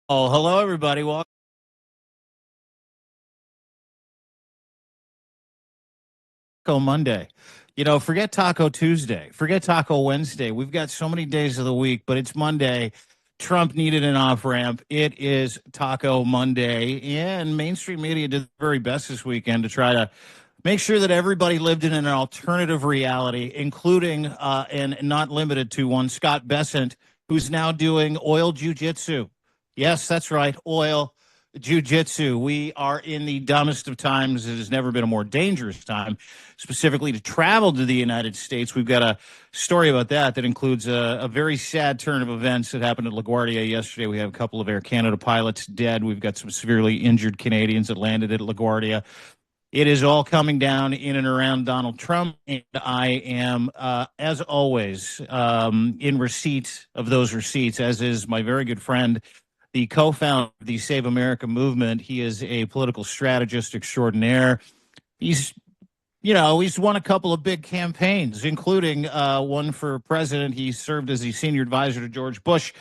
Oh, hello, everybody. Welcome to Monday. Forget Taco Tuesday. Forget Taco Wednesday. We've got so many days of the week, but it's Monday. Trump needed an off ramp. It is Taco Monday. And mainstream media did the very best this weekend to try to make sure that everybody lived in an alternative reality, including and not limited to one Scott Bessent, who's now doing oil jujitsu. Yes, that's right, oil jujitsu. We are in the dumbest of times. It has never been a more dangerous time, specifically to travel to the United States. We've got a story about that includes a very sad turn of events that happened at LaGuardia yesterday. We have a couple of Air Canada pilots dead. We've got some severely injured Canadians that landed at LaGuardia. It is all coming down in and around Donald Trump, and I am, as always, in receipt of those receipts, as is my very good friend, the co-founder of the Save America movement. He is a political strategist extraordinaire. He's he's won a couple of big campaigns, including one for president. He served as the senior advisor to George Bush.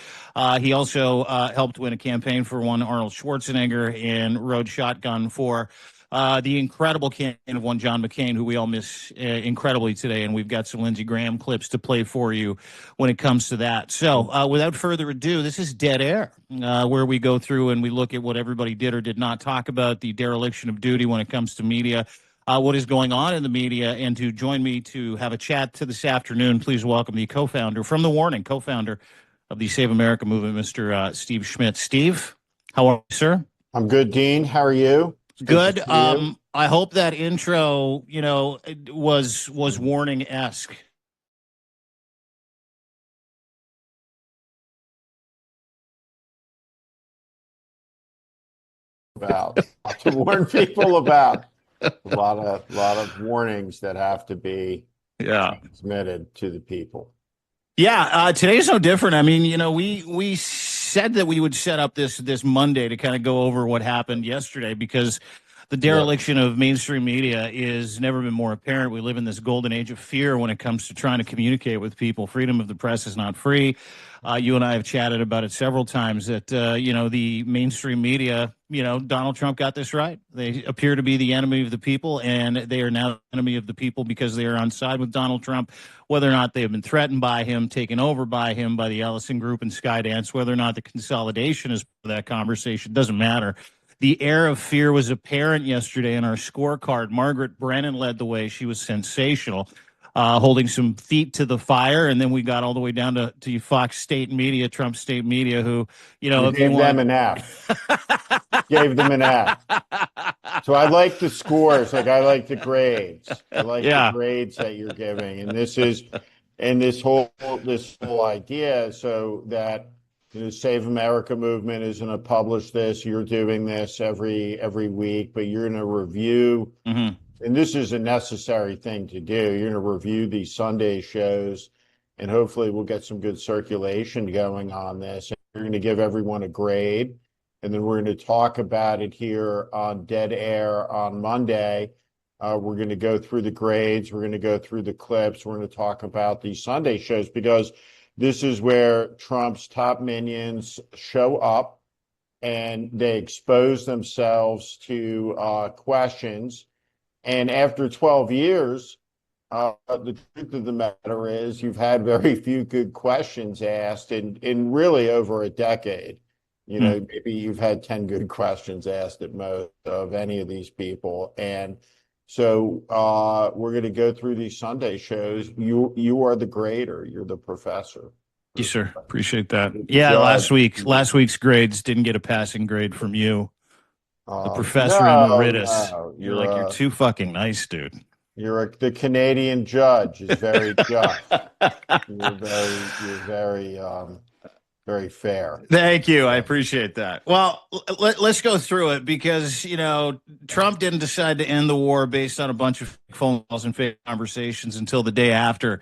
He also helped win a campaign for one Arnold Schwarzenegger and rode shotgun for the incredible campaign of one John McCain, who we all miss incredibly today. And we've got some Lindsey Graham clips to play for you when it comes to that. So without further ado, this is Dead Air, where we go through and we look at what everybody did or did not talk about, the dereliction of duty when it comes to media. What is going on in the media. And to join me to have a chat to this afternoon, please welcome the co-founder from The Warning, co-founder of the Save America movement, Mr. Steve Schmidt. Steve, how are you, sir? I'm good, Dean. How are you? It's Good. to see you. I hope that intro, was warning-esque. About to warn people about a lot of warnings that have to be Yeah. transmitted to the people. Yeah, today's no different. I mean, we said that we would set up this Monday to kind of go over what happened yesterday because the Yeah. dereliction of mainstream media is never been more apparent. We live in this golden age of fear when it comes to trying to communicate with people. Freedom of the press is not free. You and I have chatted about it several times that, the mainstream media, Donald Trump got this right. They appear to be the enemy of the people, and they are now the enemy of the people because they are on side with Donald Trump, whether or not they have been threatened by him, taken over by him, by the Ellison Group and Skydance, whether or not the consolidation is part of that conversation, doesn't matter. The air of fear was apparent yesterday in our scorecard. Margaret Brennan led the way. She was sensational, holding some feet to the fire. And then we got all the way down to Fox State Media, Trump State Media, who, You if you gave them want. an F. Gave them an F. So I like the scores. Like I like the grades. I like the Yeah. grades that you're giving. And this whole idea so that the Save America movement is going to publish this. You're doing this every week, but you're going to review. Mm-hmm. And this is a necessary thing to do. You're going to review these Sunday shows, and hopefully we'll get some good circulation going on this. And you're going to give everyone a grade, and then we're going to talk about it here on Dead Air on Monday. We're going to go through the grades. We're going to go through the clips. We're going to talk about these Sunday shows because this is where Trump's top minions show up and they expose themselves to questions. And after 12 years, the truth of the matter is you've had very few good questions asked in really over a decade. Maybe you've had 10 good questions asked at most of any of these people. And so we're going to go through these Sunday shows. You are the grader. You're the professor. Thank you, sir. Appreciate that. The Yeah, judge. last week's grades didn't get a passing grade from you. The professor No, emeritus. no. You're too fucking nice, dude. The Canadian judge is very just. You're very fair. Thank you. I appreciate that. Well, let's go through it because, Trump didn't decide to end the war based on a bunch of phone calls and fake conversations until the day after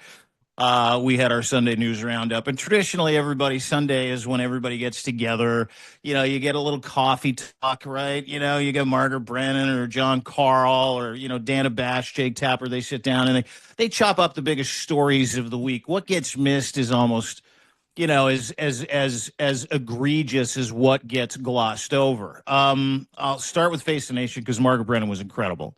we had our Sunday news roundup. And traditionally, Sunday is when everybody gets together. You get a little coffee talk, right? You get Margaret Brennan or John Carl or, Dana Bash, Jake Tapper. They sit down and they chop up the biggest stories of the week. What gets missed is almost as egregious as what gets glossed over. I'll start with Face the Nation because Margaret Brennan was incredible.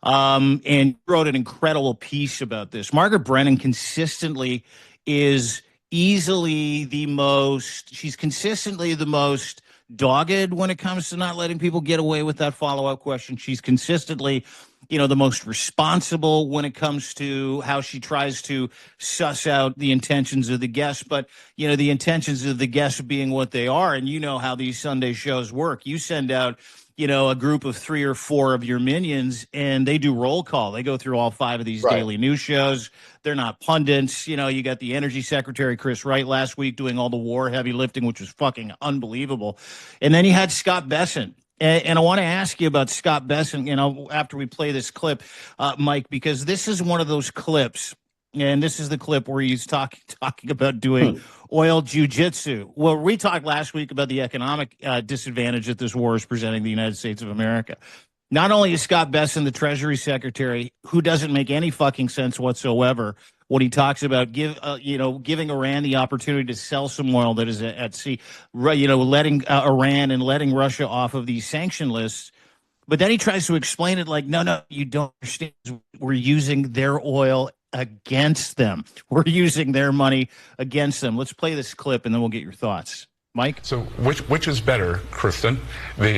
And wrote an incredible piece about this. Margaret Brennan consistently is easily the most, she's consistently the most dogged when it comes to not letting people get away with that follow-up question. She's consistently, the most responsible when it comes to how she tries to suss out the intentions of the guests. But, the intentions of the guests being what they are. And you know how these Sunday shows work. You send out a group of 3 or 4 of your minions and they do roll call. They go through all 5 of these Right. daily news shows. They're not pundits. You got the energy secretary, Chris Wright, last week doing all the war heavy lifting, which was fucking unbelievable. And then you had Scott Besson. And I want to ask you about Scott Besson, after we play this clip, Mike, because this is one of those clips. And this is the clip where he's talking about doing oil jujitsu. Well, we talked last week about the economic disadvantage that this war is presenting the United States of America. Not only is Scott Besson the Treasury Secretary, who doesn't make any fucking sense whatsoever when he talks about giving Iran the opportunity to sell some oil that is at sea, letting Iran and letting Russia off of these sanction lists. But then he tries to explain it like, no, you don't understand. We're using their oil against them. We're using their money against them. Let's play this clip and then we'll get your thoughts. Mike? So which is better, Kristen? Which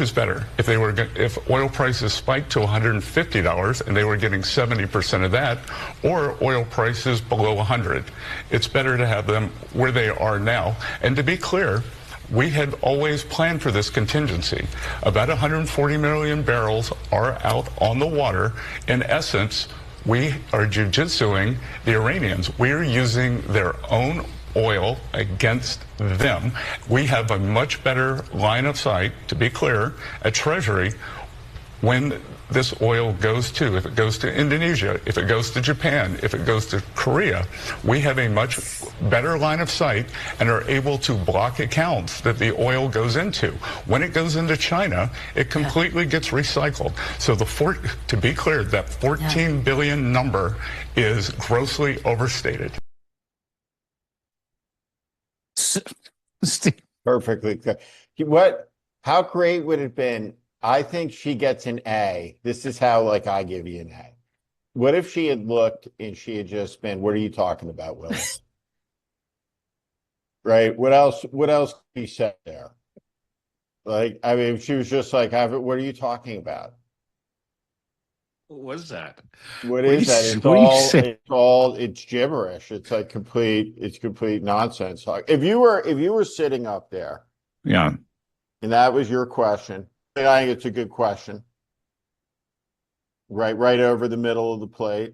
is better? If oil prices spiked to $150 and they were getting 70% of that, or oil prices below 100, it's better to have them where they are now. And to be clear, we had always planned for this contingency. About 140 million barrels are out on the water. In essence, we are jujitsuing the Iranians. We're using their own oil against them. We have a much better line of sight, to be clear, at Treasury when this oil goes to. If it goes to Indonesia, if it goes to Japan, if it goes to Korea, we have a much better line of sight and are able to block accounts that the oil goes into. When it goes into China, it completely gets recycled. So to be clear, that 14 billion number is grossly overstated. Perfectly. How great would it have been? I think she gets an A. This is how, I give you an A. What if she had looked and she had just been, what are you talking about, Willis? Right? What else could be said there? She was just like, what are you talking about? What was that? What is that? It's gibberish. It's complete nonsense. If you were sitting up there, yeah, and that was your question, I think it's a good question. Right over the middle of the plate.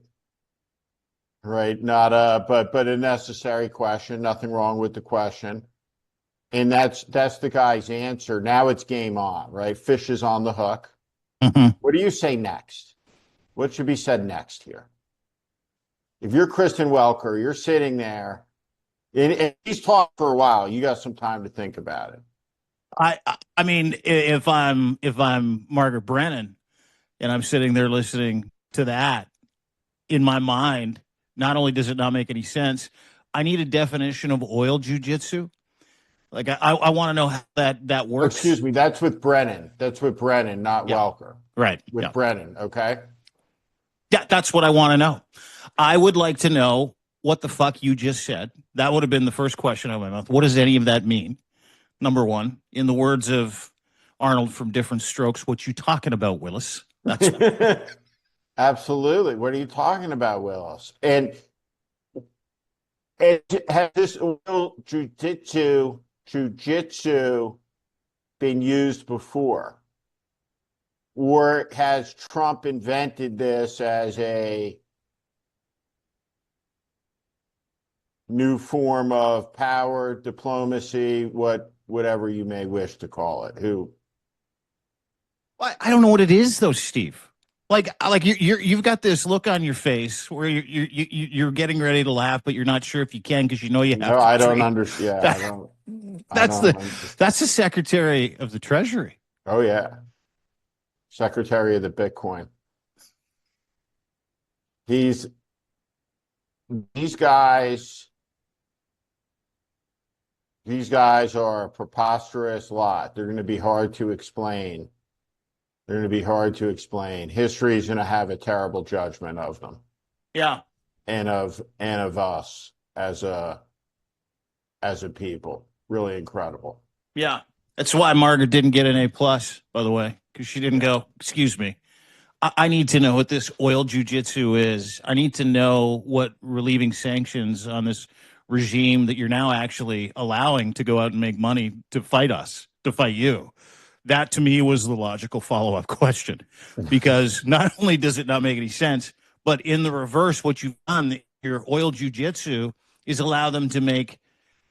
Right, not but a necessary question. Nothing wrong with the question, and that's the guy's answer. Now it's game on. Right, fish is on the hook. Mm-hmm. What do you say next? What should be said next here? If you're Kristen Welker, you're sitting there, and he's talked for a while. You got some time to think about it. I mean, if I'm Margaret Brennan and I'm sitting there listening to that, in my mind, not only does it not make any sense, I need a definition of oil jujitsu. I want to know how that works. Excuse me, that's with Brennan. That's with Brennan, not Welker. Right. With Brennan, okay? Yeah, that's what I want to know. I would like to know what the fuck you just said. That would have been the first question out of my mouth. What does any of that mean? Number one, in the words of Arnold from Different Strokes, what you talking about, Willis? That's Absolutely. What are you talking about, Willis? And has this oil jujitsu been used before? Or has Trump invented this as a new form of power, diplomacy, whatever you may wish to call it? I don't know what it is, though, Steve. You've got this look on your face where you're getting ready to laugh, but you're not sure if you can because you know you have. No, I don't understand. That's the Secretary of the Treasury. Oh yeah, Secretary of the Bitcoin. These guys these guys are a preposterous lot. They're going to be hard to explain. They're going to be hard to explain. History is going to have a terrible judgment of them. Yeah. And of us as a people. Really incredible. Yeah. That's why Margaret didn't get an A+, by the way, because she didn't go, excuse me, I need to know what this oil jujitsu is. I need to know what relieving sanctions on this regime that you're now actually allowing to go out and make money to fight us, to fight you. That to me was the logical follow-up question, because not only does it not make any sense, but in the reverse, what you've done, your oil jujitsu, is allow them to make,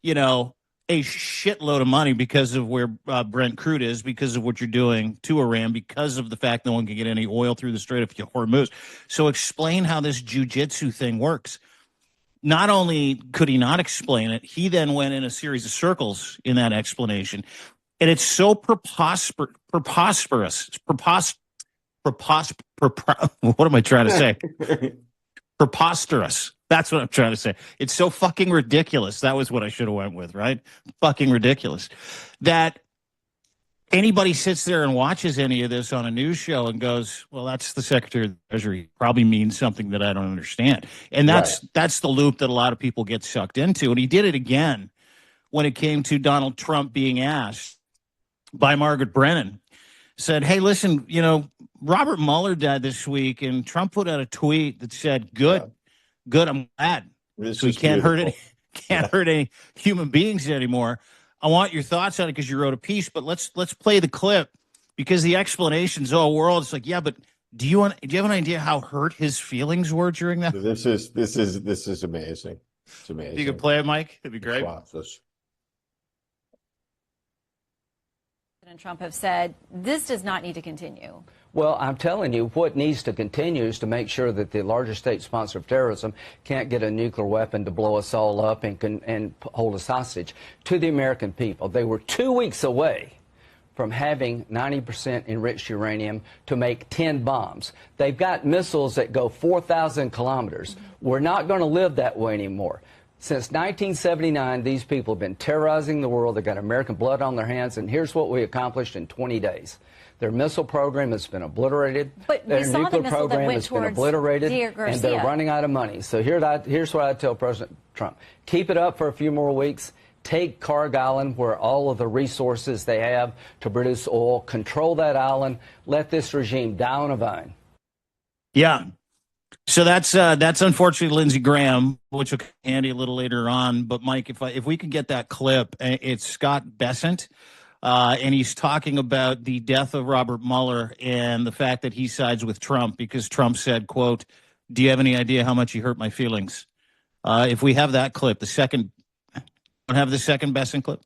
you know, a shitload of money because of where Brent crude is, because of what you're doing to Iran, because of the fact no one can get any oil through the Strait of Hormuz. So explain how this jujitsu thing works. Not only could he not explain it, he then went in a series of circles in that explanation. And it's so preposterous. What am I trying to say? Preposterous. That's what I'm trying to say. It's so fucking ridiculous. That was what I should have went with, right? Fucking ridiculous. That anybody sits there and watches any of this on a news show and goes, well, that's the Secretary of the Treasury. Probably means something that I don't understand. And that's the loop that a lot of people get sucked into. And he did it again when it came to Donald Trump being asked by Margaret Brennan. Said, hey, listen, you know, Robert Mueller died this week, and Trump put out a tweet that said, good, I'm glad. So he can't hurt any human beings anymore. I want your thoughts on it because you wrote a piece, but let's play the clip, because the explanations all world. It's like, yeah, but do you have an idea how hurt his feelings were during that? This is amazing. It's amazing. If you could play it, Mike, it'd be great. Preposterous. President Trump have said this does not need to continue. Well, I'm telling you, what needs to continue is to make sure that the largest state sponsor of terrorism can't get a nuclear weapon to blow us all up and hold us hostage. To the American people, they were 2 weeks away from having 90% enriched uranium to make 10 bombs. They've got missiles that go 4,000 kilometers. We're not going to live that way anymore. Since 1979, these people have been terrorizing the world. They've got American blood on their hands, and here's what we accomplished in 20 days. Their missile program has been obliterated. But their we saw nuclear the missile program that went has been towards obliterated, Garcia. and they're running out of money. So here's what I tell President Trump. Keep it up for a few more weeks. Take Carg Island, where all of the resources they have to produce oil. Control that island. Let this regime die on a vine. Yeah. So that's unfortunately Lindsey Graham, which will come handy a little later on. But Mike, if we could get that clip, it's Scott Bessent, and he's talking about the death of Robert Mueller and the fact that he sides with Trump because Trump said, quote, do you have any idea how much he hurt my feelings? If we have that clip, don't have the second Bessent clip.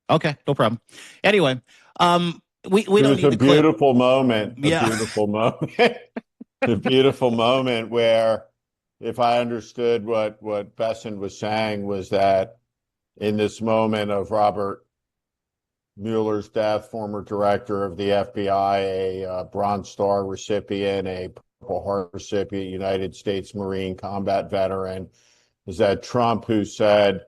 Okay, no problem. Anyway, we don't need the clip. Beautiful moment. Yeah. Beautiful moment. The beautiful moment where, if I understood what Besson was saying, was that in this moment of Robert Mueller's death, former director of the FBI, a Bronze Star recipient, a Purple Heart recipient, United States Marine combat veteran, is that Trump, who said,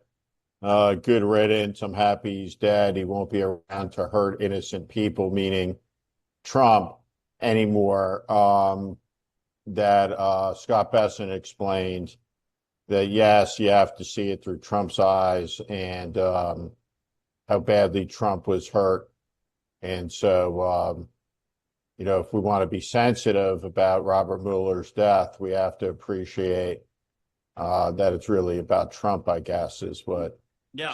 good riddance, I'm happy he's dead, he won't be around to hurt innocent people, meaning Trump anymore. That Scott Bessent explained that, yes, you have to see it through Trump's eyes, and how badly Trump was hurt. And so, if we want to be sensitive about Robert Mueller's death, we have to appreciate that it's really about Trump, I guess, is what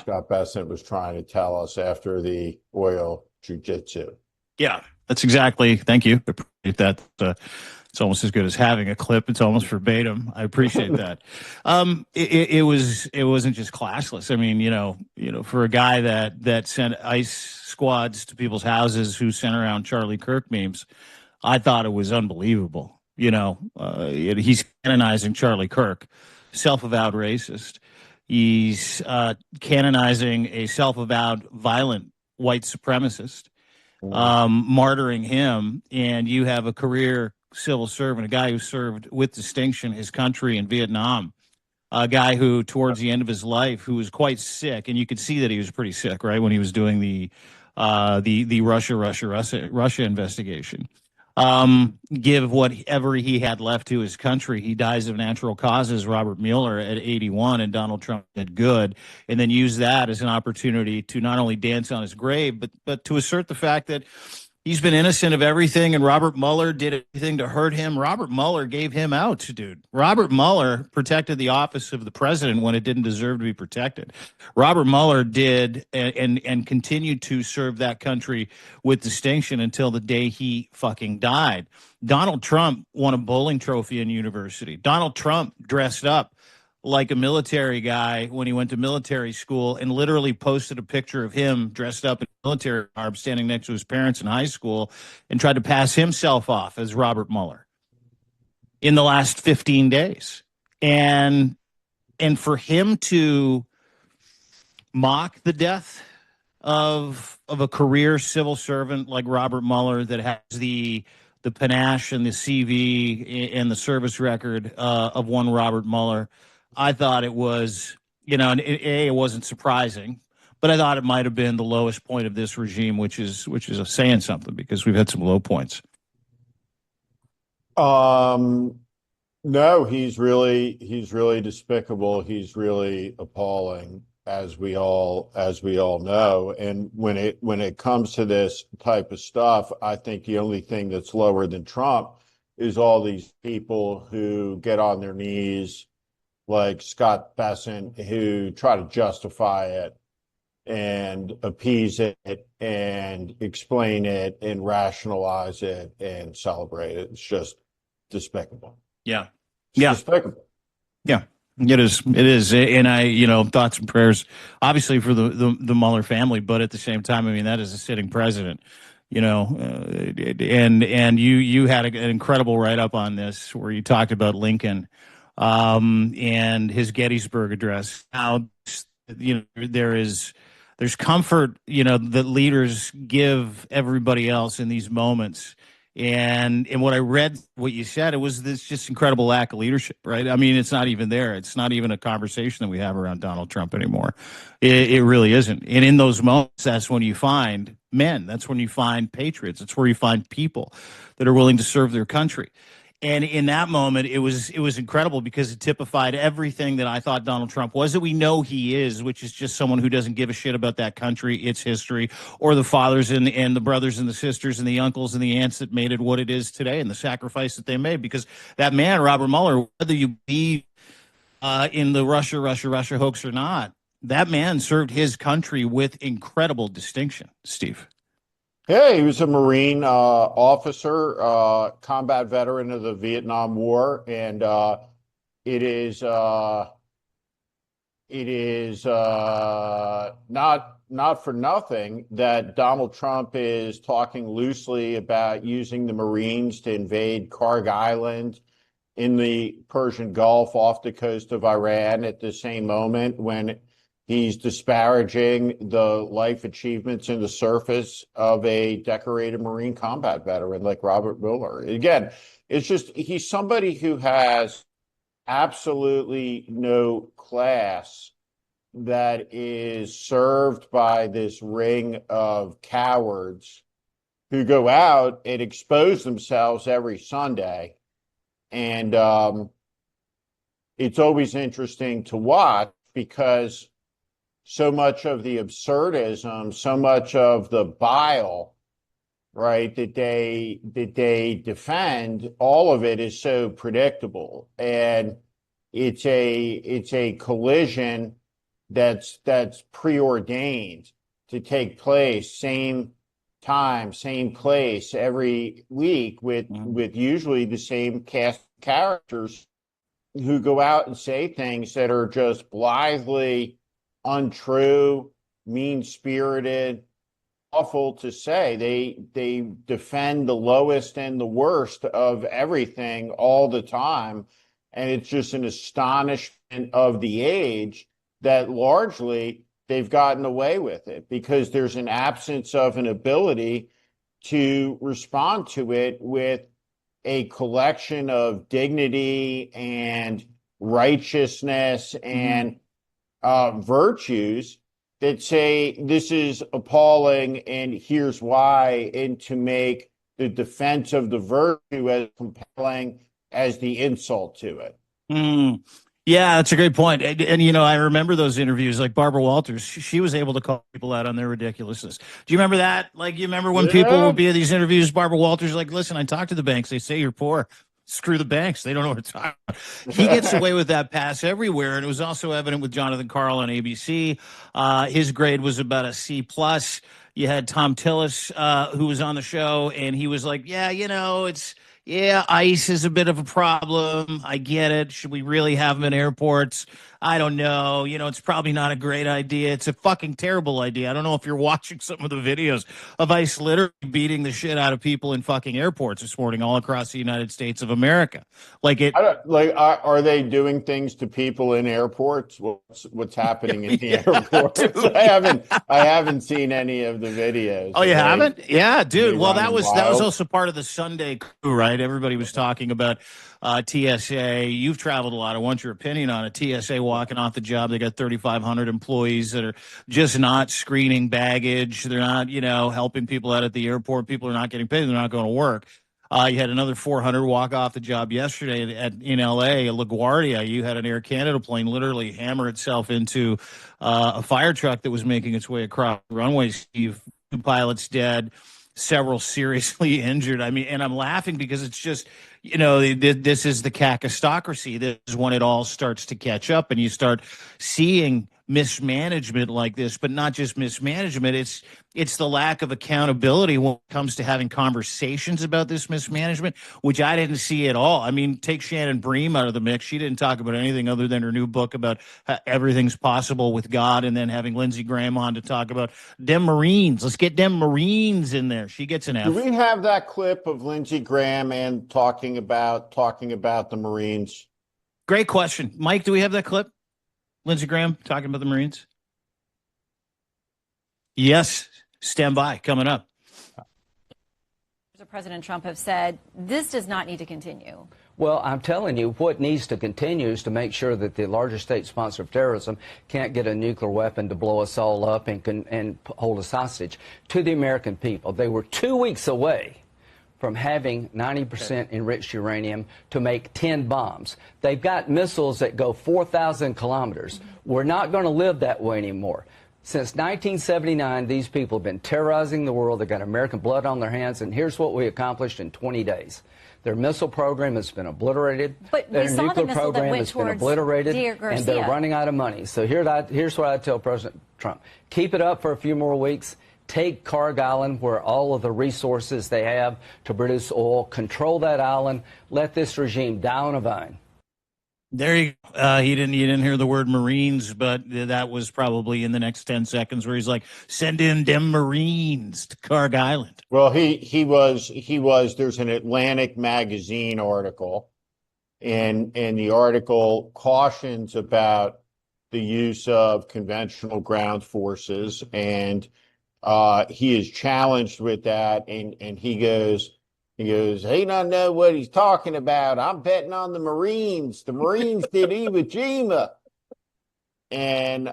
Scott Bessent was trying to tell us after the oil jiu-jitsu. Yeah, that's exactly. Thank you. I appreciate that. It's almost as good as having a clip. It's almost verbatim. I appreciate that. It wasn't just classless. I mean, for a guy that sent ICE squads to people's houses who sent around Charlie Kirk memes, I thought it was unbelievable. He's canonizing Charlie Kirk, self-avowed racist. He's canonizing a self-avowed violent white supremacist, martyring him, and you have a career civil servant, a guy who served with distinction his country in Vietnam, a guy who, towards the end of his life, who was quite sick, and you could see that he was pretty sick, right, when he was doing the Russia investigation. Give whatever he had left to his country. He dies of natural causes, Robert Mueller, at 81, and Donald Trump did good, and then use that as an opportunity to not only dance on his grave, but to assert the fact that he's been innocent of everything, and Robert Mueller did everything to hurt him. Robert Mueller gave him out, dude. Robert Mueller protected the office of the president when it didn't deserve to be protected. Robert Mueller did and continued to serve that country with distinction until the day he fucking died. Donald Trump won a bowling trophy in university. Donald Trump dressed up like a military guy when he went to military school and literally posted a picture of him dressed up in military garb standing next to his parents in high school and tried to pass himself off as Robert Mueller in the last 15 days. And for him to mock the death of a career civil servant like Robert Mueller that has the panache and the CV and the service record of one Robert Mueller, I thought it was, and it wasn't surprising, but I thought it might have been the lowest point of this regime, which is saying something, because we've had some low points. No, he's really despicable. He's really appalling, as we all know. And when it comes to this type of stuff, I think the only thing that's lower than Trump is all these people who get on their knees, like Scott Bessent, who try to justify it and appease it and explain it and rationalize it and celebrate it. It's just despicable. Yeah. It's despicable. Yeah. It is. And I, thoughts and prayers, obviously, for the Mueller family, but at the same time, I mean, that is a sitting president, and you had an incredible write-up on this where you talked about Lincoln and his Gettysburg Address. Now, there's comfort, that leaders give everybody else in these moments. And what I read, what you said, it was this just incredible lack of leadership, right? I mean, it's not even there. It's not even a conversation that we have around Donald Trump anymore. It really isn't. And in those moments, that's when you find men. That's when you find patriots. That's where you find people that are willing to serve their country. And in that moment, it was incredible, because it typified everything that I thought Donald Trump was, that we know he is, which is just someone who doesn't give a shit about that country, its history, or the fathers and the brothers and the sisters and the uncles and the aunts that made it what it is today, and the sacrifice that they made. Because that man, Robert Mueller, whether you believe in the Russia hoax or not, that man served his country with incredible distinction, Steve. Yeah, he was a Marine officer, combat veteran of the Vietnam War, and it is not for nothing that Donald Trump is talking loosely about using the Marines to invade Karg Island in the Persian Gulf off the coast of Iran at the same moment when he's disparaging the life achievements in the service of a decorated Marine combat veteran like Robert Mueller. Again, it's just, he's somebody who has absolutely no class, that is served by this ring of cowards who go out and expose themselves every Sunday. And it's always interesting to watch, because so much of the absurdism, so much of the bile, right, that they defend, all of it is so predictable. And it's a collision that's preordained to take place, same time, same place every week, with usually the same cast of characters who go out and say things that are just blithely untrue, mean-spirited, awful to say. They defend the lowest and the worst of everything all the time, and it's just an astonishment of the age that largely they've gotten away with it, because there's an absence of an ability to respond to it with a collection of dignity and righteousness and virtues that say this is appalling and here's why, and to make the defense of the virtue as compelling as the insult to it. Yeah, that's a great point. And, you know, I remember those interviews, like Barbara Walters. She was able to call people out on their ridiculousness. Do you remember that? Like, you remember when people would be at these interviews, Barbara Walters, like, listen, I talked to the banks. They say you're poor. Screw the banks. They don't know what to talk about. He gets away with that pass everywhere. And it was also evident with Jonathan Karl on ABC. His grade was about a C plus. You had Tom Tillis, who was on the show, and he was like, yeah, you know, ICE is a bit of a problem. I get it. Should we really have them in airports? I don't know. You know, it's probably not a great idea. It's a fucking terrible idea. I don't know if you're watching some of the videos of ICE literally beating the shit out of people in fucking airports this morning all across the United States of America. Like it. Are they doing things to people in airports? What's happening in the airports? Dude, I haven't seen any of the videos. Oh, you haven't? Yeah, dude. Well, that was wild? also part of the Sunday crew, right? Everybody was talking about TSA. You've traveled a lot. I want your opinion on it. TSA walking off the job. They got 3,500 employees that are just not screening baggage. They're not, you know, helping people out at the airport. People are not getting paid. They're not going to work. You had another 400 walk off the job yesterday in L.A. LaGuardia. You had an Air Canada plane literally hammer itself into a fire truck that was making its way across the runway. Steve, 2 pilots dead, several seriously injured. I mean, and I'm laughing because it's just, you know, this is the kakistocracy. This is when it all starts to catch up and you start seeing mismanagement like this, but not just mismanagement. It's the lack of accountability when it comes to having conversations about this mismanagement, which I didn't see at all. I mean, take Shannon Bream out of the mix. She didn't talk about anything other than her new book about how everything's possible with God, and then having Lindsey Graham on to talk about them Marines. Let's get them Marines in there. She gets an F. Do we have that clip of Lindsey Graham and talking about the Marines? Great question. Mike, do we have that clip? Lindsey Graham talking about the Marines? Yes. Stand by. Coming up. President Trump have said this does not need to continue. Well, I'm telling you, what needs to continue is to make sure that the largest state sponsor of terrorism can't get a nuclear weapon to blow us all up and hold us hostage. To the American people, they were 2 weeks away from having 90% enriched uranium to make 10 bombs. They've got missiles that go 4,000 kilometers. We're not going to live that way anymore. Since 1979, these people have been terrorizing the world. They've got American blood on their hands, and here's what we accomplished in 20 days. Their missile program has been obliterated. But their we saw nuclear the missile program that went has been towards obliterated, Garcia. and they're running out of money. So here's what I tell President Trump. Keep it up for a few more weeks. Take Carg Island, where all of the resources they have to produce oil, control that island, let this regime die on a vine. There you go. You didn't hear the word Marines, but that was probably in the next 10 seconds where he's like, send in them Marines to Carg Island. Well, he was, there's an Atlantic magazine article, and the article cautions about the use of conventional ground forces, and he is challenged with that, and he goes, he don't know what he's talking about. I'm betting on the Marines. The Marines did Iwo Jima. And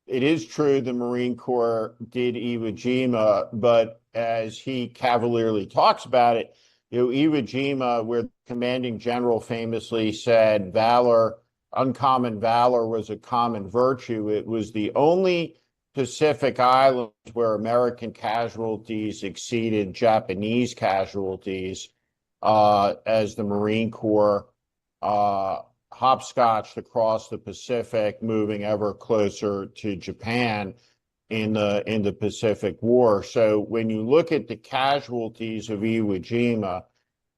it is true the Marine Corps did Iwo Jima, but as he cavalierly talks about it, Iwo Jima, where the commanding general famously said valor, uncommon valor was a common virtue. It was the only Pacific Islands where American casualties exceeded Japanese casualties as the Marine Corps hopscotched across the Pacific, moving ever closer to Japan in the Pacific War. So when you look at the casualties of Iwo Jima,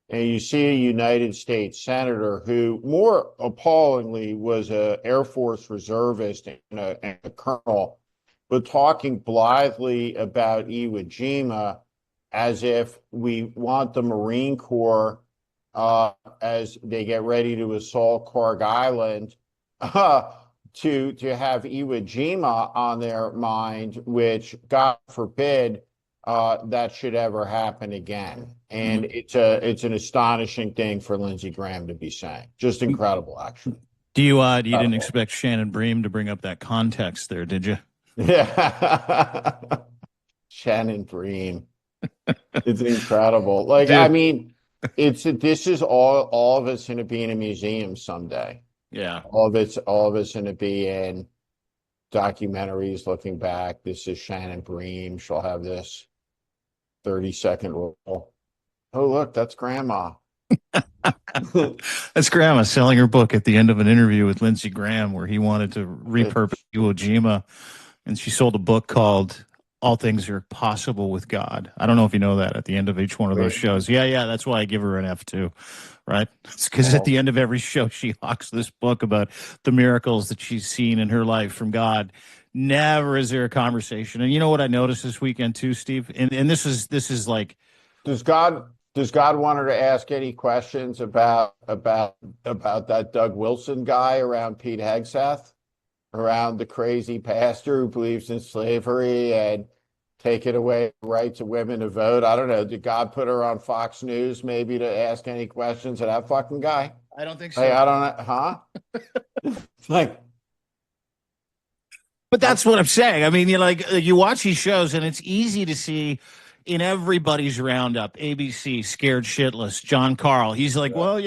and you see a United States senator who, more appallingly, was an Air Force reservist and a colonel, but talking blithely about Iwo Jima as if we want the Marine Corps, as they get ready to assault Carg Island, to have Iwo Jima on their mind, which, God forbid, that should ever happen again. And it's an astonishing thing for Lindsey Graham to be saying. Just incredible, actually. You didn't expect Shannon Bream to bring up that context there, did you? Yeah. Shannon Bream. It's incredible. Like, Dude. I mean, this is all of it's going to be in a museum someday. Yeah. All of it's going to be in documentaries looking back. This is Shannon Bream. She'll have this 30-second role. Oh, look, that's Grandma. That's Grandma selling her book at the end of an interview with Lindsey Graham where he wanted to repurpose Iwo Jima, and she sold a book called All Things Are Possible with God. I don't know if you know that at the end of each one of those shows. Yeah, that's why I give her an F2, right? It's because at the end of every show she hawks this book about the miracles that she's seen in her life from God. Never is there a conversation. And you know what I noticed this weekend too, Steve? And this is like, Does God want her to ask any questions about that Doug Wilson guy around Pete Hegseth, around the crazy pastor who believes in slavery and taking away the rights of women to vote? I don't know. Did God put her on Fox News maybe to ask any questions of that fucking guy? I don't think so. Hey, I don't know. Huh? Like, but that's what I'm saying. I mean, you watch these shows and it's easy to see in everybody's roundup, ABC, scared shitless, John Carl. He's like, well,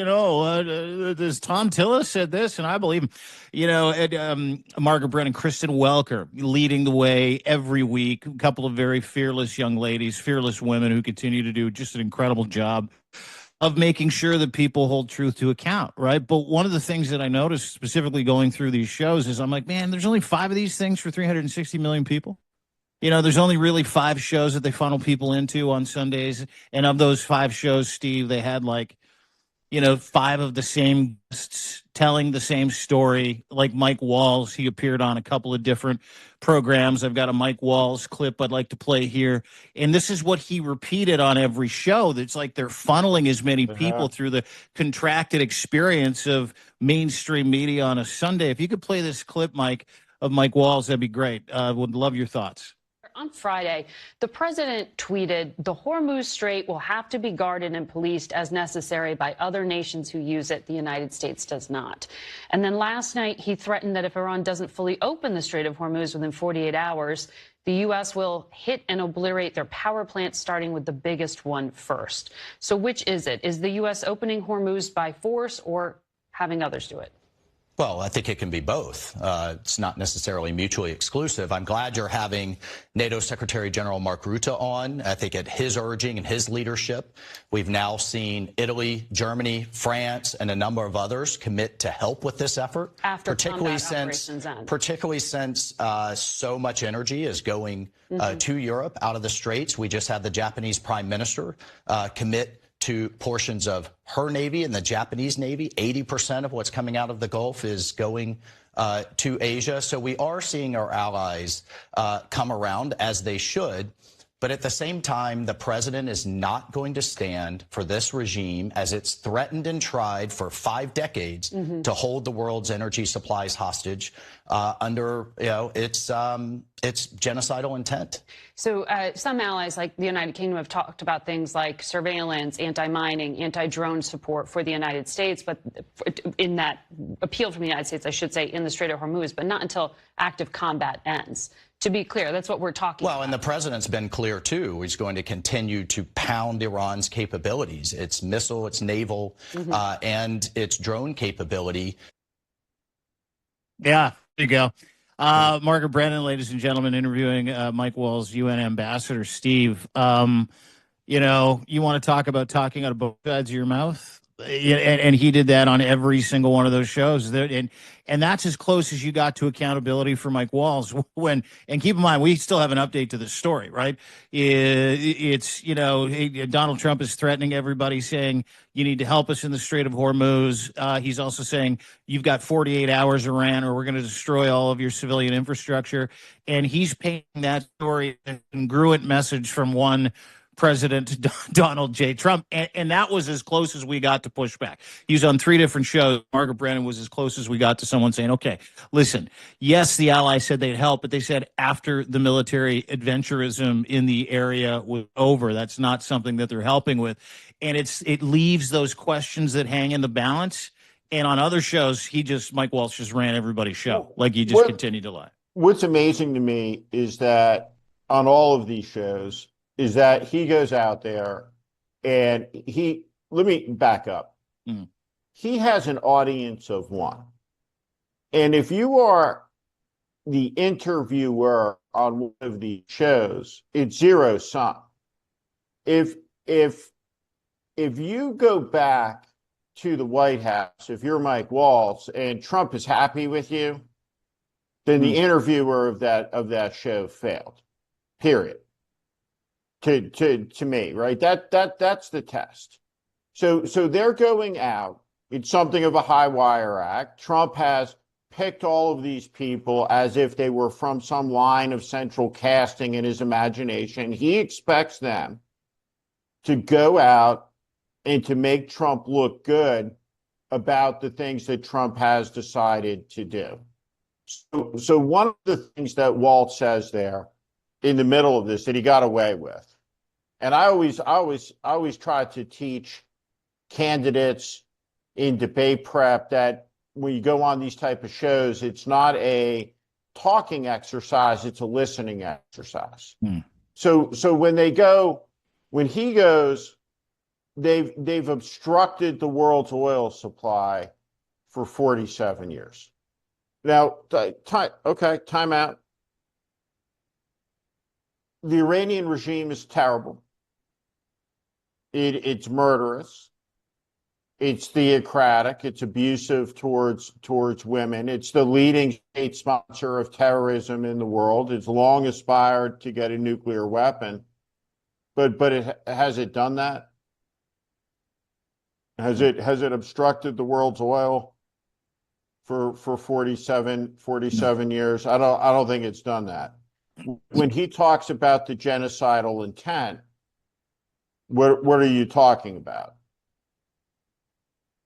this Tom Tillis said this, and I believe him. Margaret Brennan, Kristen Welker leading the way every week. A couple of very fearless young ladies, fearless women who continue to do just an incredible job of making sure that people hold truth to account, right? But one of the things that I noticed specifically going through these shows is I'm like, man, there's only 5 of these things for 360 million people. There's only really 5 shows that they funnel people into on Sundays. And of those 5 shows, Steve, they had 5 of the same guests telling the same story. Like Mike Walls, he appeared on a couple of different programs. I've got a Mike Walls clip I'd like to play here. And this is what he repeated on every show. That's like they're funneling as many people through the contracted experience of mainstream media on a Sunday. If you could play this clip, Mike, of Mike Walls, that'd be great. Would love your thoughts. On Friday, the president tweeted, "The Hormuz Strait will have to be guarded and policed as necessary by other nations who use it. The United States does not." And then last night, he threatened that if Iran doesn't fully open the Strait of Hormuz within 48 hours, the U.S. will hit and obliterate their power plants, starting with the biggest one first. So which is it? Is the U.S. opening Hormuz by force or having others do it? Well, I think it can be both. It's not necessarily mutually exclusive. I'm glad you're having NATO Secretary General Mark Rutte on. I think at his urging and his leadership, we've now seen Italy, Germany, France, and a number of others commit to help with this effort. After particularly since so much energy is going to Europe out of the Straits. We just had the Japanese Prime Minister commit to portions of her Navy and the Japanese Navy. 80% of what's coming out of the Gulf is going to Asia. So we are seeing our allies come around, as they should. But at the same time, the president is not going to stand for this regime, as it's threatened and tried for 5 decades to hold the world's energy supplies hostage under its genocidal intent. So some allies, like the United Kingdom, have talked about things like surveillance, anti-mining, anti-drone support for the United States, but in that appeal from the United States, I should say, in the Strait of Hormuz, but not until active combat ends. To be clear, that's what we're talking about. Well, and the president's been clear, too. He's going to continue to pound Iran's capabilities, its missile, its naval, and its drone capability. Yeah, there you go. Margaret Brennan, ladies and gentlemen, interviewing Mike Walls, UN ambassador. Steve, you want to talk about talking out of both sides of your mouth? And he did that on every single one of those shows. And that's as close as you got to accountability for Mike Walls. And keep in mind, we still have an update to this story, right? It's, Donald Trump is threatening everybody, saying, you need to help us in the Strait of Hormuz. He's also saying, you've got 48 hours, Iran, or we're going to destroy all of your civilian infrastructure. And he's painting that story, a congruent message from one President Donald J. Trump. And that was as close as we got to pushback. He was on 3 different shows. Margaret Brennan was as close as we got to someone saying, okay, listen, yes, the allies said they'd help, but they said after the military adventurism in the area was over, that's not something that they're helping with. And it leaves those questions that hang in the balance. And on other shows, Mike Waltz just ran everybody's show. Like he just continued to lie. What's amazing to me is that on all of these shows, is that he goes out there and let me back up. He has an audience of 1. And if you are the interviewer on one of these shows, it's zero sum. If you go back to the White House, if you're Mike Waltz and Trump is happy with you, then the interviewer of that show failed. Period. To me, right? That's the test. So they're going out. It's something of a high wire act. Trump has picked all of these people as if they were from some line of central casting in his imagination. He expects them to go out and to make Trump look good about the things that Trump has decided to do. So one of the things that Walt says there in the middle of this that he got away with, and I always try to teach candidates in debate prep that when you go on these type of shows, it's not a talking exercise, it's a listening exercise. So when he goes, they've obstructed the world's oil supply for 47 years. Now, time out. The Iranian regime is terrible. It's murderous. It's theocratic. It's abusive towards women. It's the leading state sponsor of terrorism in the world. It's long aspired to get a nuclear weapon, but has it done that? Has it obstructed the world's oil for 47 years? I don't think it's done that. When he talks about the genocidal intent, what are you talking about?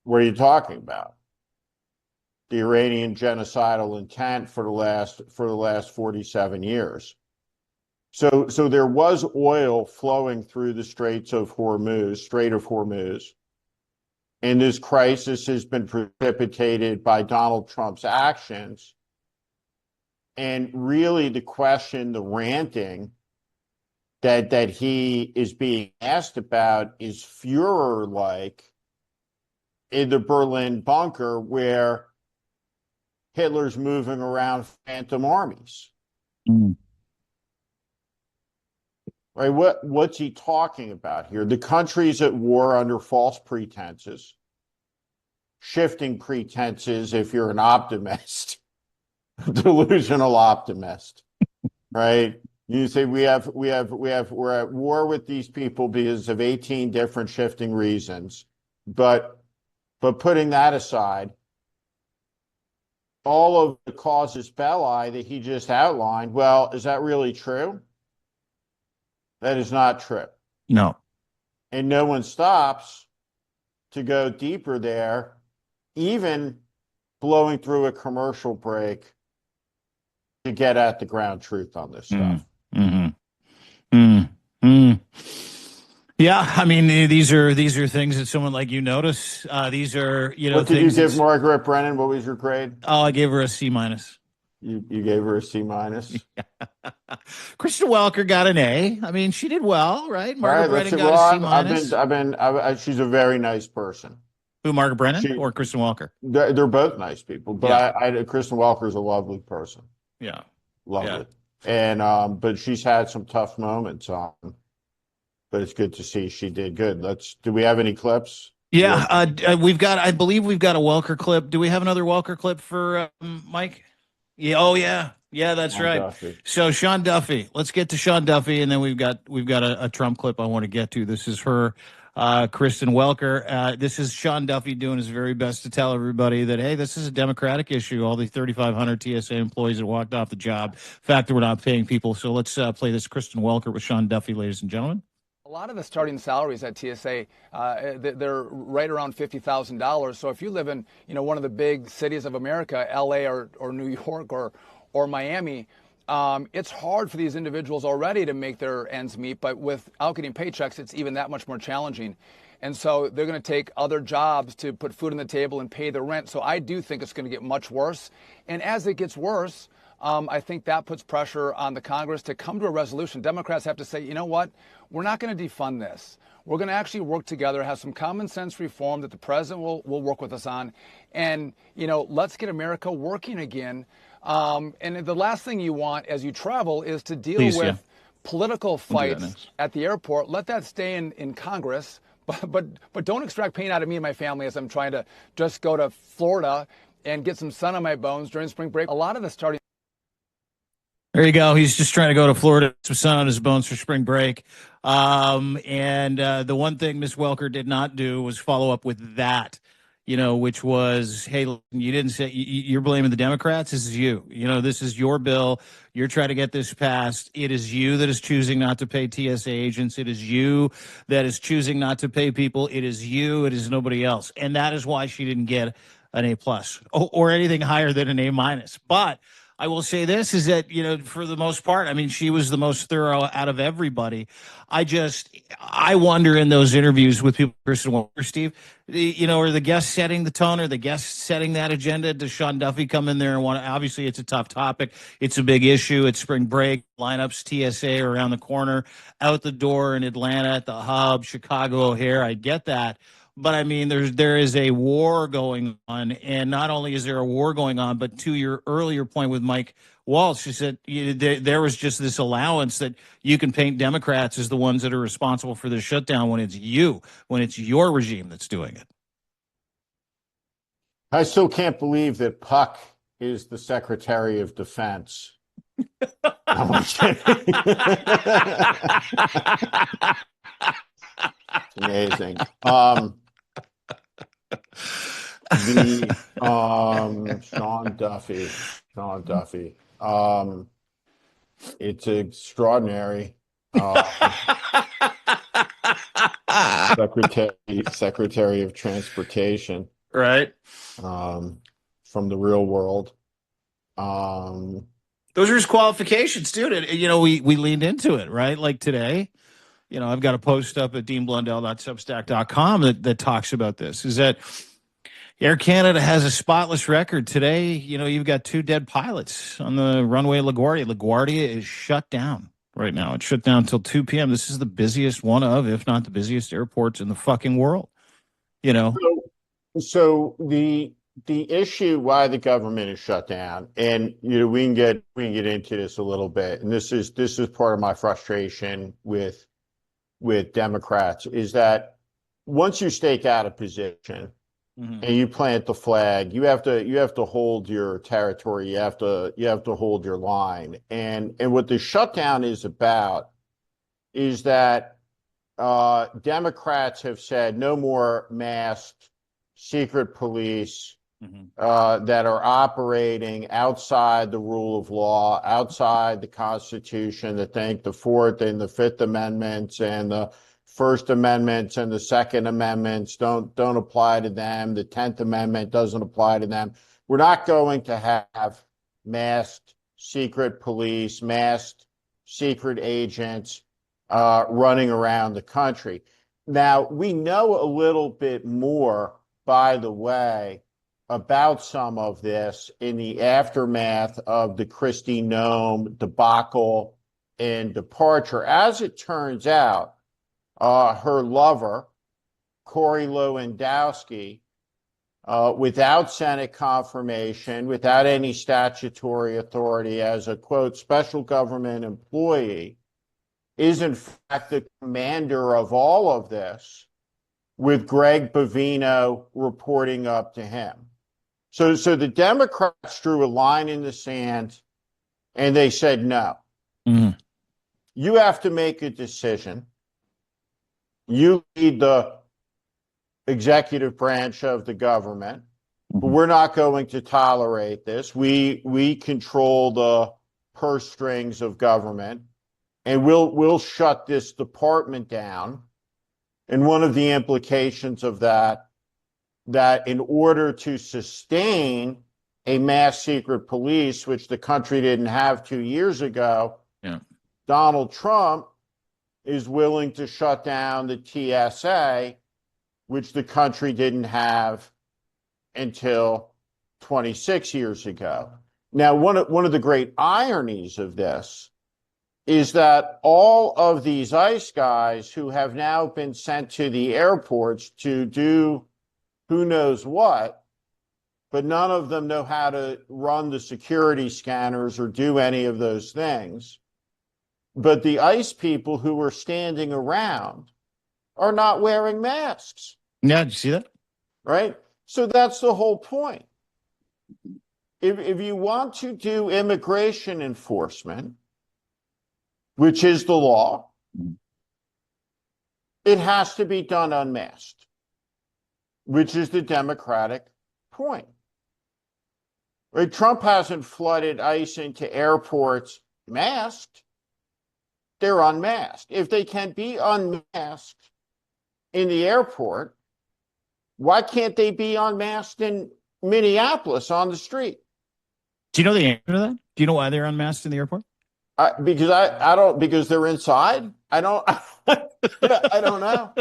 What are you talking about? The Iranian genocidal intent for the last 47 years. So there was oil flowing through the Strait of Hormuz, and this crisis has been precipitated by Donald Trump's actions. And really the question, the ranting that he is being asked about is Führer-like in the Berlin bunker where Hitler's moving around phantom armies. Right? What's he talking about here? The country's at war under false pretenses, shifting pretenses if you're an optimist, delusional optimist, right? You say we're at war with these people because of 18 different shifting reasons, but putting that aside, all of the casus belli that he just outlined, well, is that really true? That is not true. No. And no one stops to go deeper there, even blowing through a commercial break to get at the ground truth on this stuff. Yeah, I mean, these are things that someone like you notice. These are, What did you give Margaret Brennan? What was your grade? Oh, I gave her a C minus. You gave her a C minus. Kristen Welker got an A. I mean, she did well, right? Margaret Brennan got a C minus. She's a very nice person. Who, Margaret Brennan or Kristen Welker? They're both nice people, but Kristen Welker is a lovely person. Yeah, lovely. Yeah. And but she's had some tough moments on. But it's good to see she did good. Do we have any clips? Yeah, I believe we've got a Welker clip. Do we have another Welker clip for Mike? Yeah. Oh, yeah. Yeah, that's Sean right. Duffy. So Sean Duffy, let's get to Sean Duffy. And then we've got a Trump clip I want to get to. This is her, Kristen Welker. This is Sean Duffy doing his very best to tell everybody that, hey, this is a Democratic issue. All the 3,500 TSA employees that walked off the job, the fact that we're not paying people. So let's play this Kristen Welker with Sean Duffy, ladies and gentlemen. lot of the starting salaries at TSA, they're right around $50,000. So if you live in, one of the big cities of America, LA or New York or Miami, it's hard for these individuals already to make their ends meet. But without getting paychecks, it's even that much more challenging. And so they're going to take other jobs to put food on the table and pay the rent. So I do think it's going to get much worse. And as it gets worse, I think that puts pressure on the Congress to come to a resolution. Democrats have to say, you know what, we're not going to defund this. We're going to actually work together, have some common sense reform that the president will work with us on. And, let's get America working again. And the last thing you want as you travel is to deal with political fights at the airport. Let that stay in Congress. But don't extract pain out of me and my family as I'm trying to just go to Florida and get some sun on my bones during spring break. A lot of the starting. There you go. He's just trying to go to Florida, some sun on his bones for spring break. And the one thing Ms. Welker did not do was follow up with that, which was, hey, you didn't say you're blaming the Democrats. This is you. This is your bill. You're trying to get this passed. It is you that is choosing not to pay TSA agents. It is you that is choosing not to pay people. It is you. It is nobody else. And that is why she didn't get an A+ or anything higher than an A-. But I will say this is that, for the most part, I mean, she was the most thorough out of everybody. I wonder in those interviews with people, Kristen Welker, Steve, are the guests setting the tone? Are the guests setting that agenda? Does Sean Duffy come in there and obviously it's a tough topic. It's a big issue. It's spring break. Lineups, TSA around the corner, out the door in Atlanta at the hub, Chicago O'Hare. I get that. But I mean, there is a war going on, and not only is there a war going on, but to your earlier point with Mike Waltz, you said there was just this allowance that you can paint Democrats as the ones that are responsible for the shutdown when it's your regime that's doing it. I still can't believe that Puck is the Secretary of Defense. It's amazing. Sean Duffy. It's extraordinary. Secretary of Transportation. Right. From the real world. Those are his qualifications, dude. And, we leaned into it, right? Like today, I've got a post up at deanblundell.substack.com that talks about this, is that Air Canada has a spotless record. Today, you've got 2 dead pilots on the runway LaGuardia. LaGuardia is shut down right now. It's shut down until 2 p.m. This is the busiest one of, if not the busiest airports in the fucking world, So the issue why the government is shut down, and we can get into this a little bit, and this is part of my frustration with Democrats, is that once you stake out a position and you plant the flag, you have to hold your territory, you have to hold your line. And what the shutdown is about is that Democrats have said no more masked secret police that are operating outside the rule of law, outside the Constitution, that think the Fourth and the Fifth Amendments and the First Amendments and the Second Amendments don't apply to them. The 10th Amendment doesn't apply to them. We're not going to have masked secret police, masked secret agents running around the country. Now, we know a little bit more, by the way, about some of this in the aftermath of the Kristi Noem debacle and departure. As it turns out, her lover, Corey Lewandowski, without Senate confirmation, without any statutory authority, as a, quote, special government employee, is in fact the commander of all of this, with Greg Bovino reporting up to him. So the Democrats drew a line in the sand and they said, no, you have to make a decision. You lead the executive branch of the government, but we're not going to tolerate this. We control the purse strings of government. and we'll shut this department down. And one of the implications of that in order to sustain a mass secret police, which the country didn't have 2 years ago, Yeah. Donald Trump is willing to shut down the TSA, which the country didn't have until 26 years ago. Now, one of the great ironies of this is that all of these ICE guys who have now been sent to the airports to do who knows what, but none of them know how to run the security scanners or do any of those things. But the ICE people who are standing around are not wearing masks. Yeah, did you see that? Right? So that's the whole point. If you want to do immigration enforcement, which is the law, it has to be done unmasked, which is the Democratic point. Right? Trump hasn't flooded ICE into airports masked. They're unmasked. If they can be unmasked in the airport, why can't they be unmasked in Minneapolis on the street? Do you know the answer to that? Do you know why they're unmasked in the airport? Because I don't, because they're inside. I don't I don't know.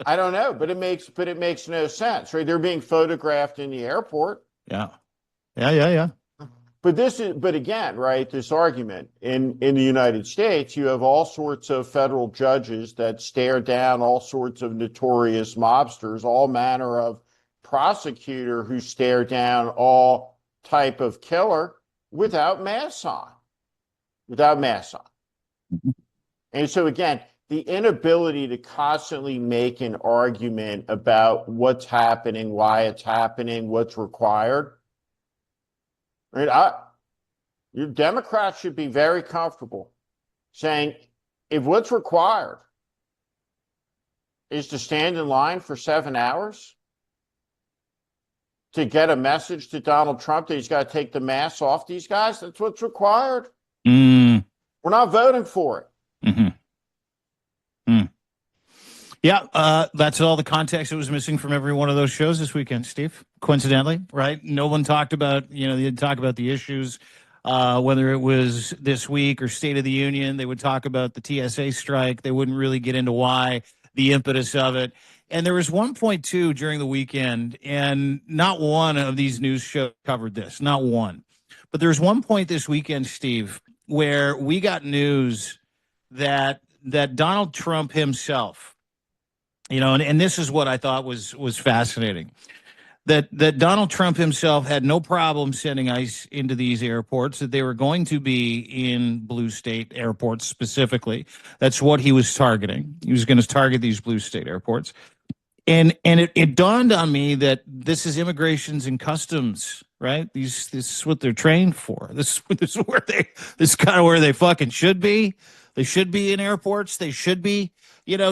I don't know, but it makes no sense, right? They're being photographed in the airport. Yeah. Yeah. But again, right, this argument in the United States, you have all sorts of federal judges that stare down all sorts of notorious mobsters, all manner of prosecutor who stare down all type of killer without masks on. And so again, the inability to constantly make an argument about what's happening, why it's happening, what's required. Right? Your Democrats should be very comfortable saying, if what's required is to stand in line for 7 hours to get a message to Donald Trump that he's got to take the masks off these guys, that's what's required. We're not voting for it. Yeah, that's all the context that was missing from every one of those shows this weekend, Steve. Coincidentally, right? No one talked about, they didn't talk about the issues, whether it was this week or State of the Union. They would talk about the TSA strike. They wouldn't really get into why, the impetus of it. And there was one point, too, during the weekend, and not one of these news shows covered this, not one. But there's one point this weekend, Steve, where we got news that Donald Trump himself, and this is what I thought was fascinating, that Donald Trump himself had no problem sending ICE into these airports, that they were going to be in blue state airports specifically. That's what he was targeting. He was going to target these blue state airports. And it dawned on me that this is immigrations and customs, right? This is what they're trained for. This is kind of where they fucking should be. They should be in airports. They should be,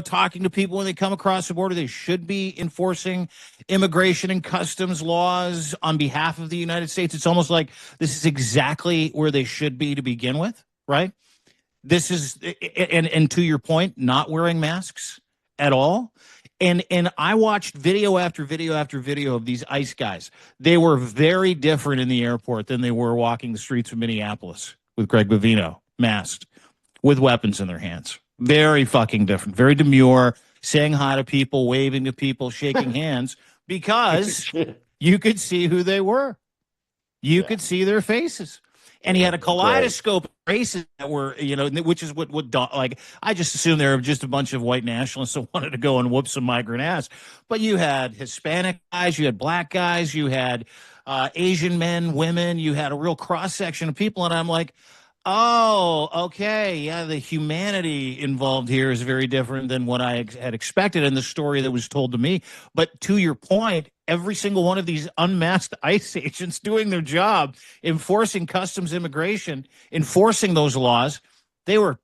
talking to people when they come across the border. They should be enforcing immigration and customs laws on behalf of the United States. It's almost like this is exactly where they should be to begin with, right? This is, and to your point, not wearing masks at all. And I watched video after video after video of these ICE guys. They were very different in the airport than they were walking the streets of Minneapolis with Greg Bovino, masked, with weapons in their hands. Very fucking different. Very demure, saying hi to people, waving to people, shaking hands, because you could see who they were. You could see their faces. And he had a kaleidoscope of races that were, which is what like, I just assumed they were just a bunch of white nationalists that wanted to go and whoop some migrant ass. But you had Hispanic guys, you had black guys, you had Asian men, women, you had a real cross section of people. And I'm like, oh, okay. Yeah, the humanity involved here is very different than what I had expected in the story that was told to me. But to your point, every single one of these unmasked ICE agents doing their job, enforcing customs immigration, enforcing those laws, they were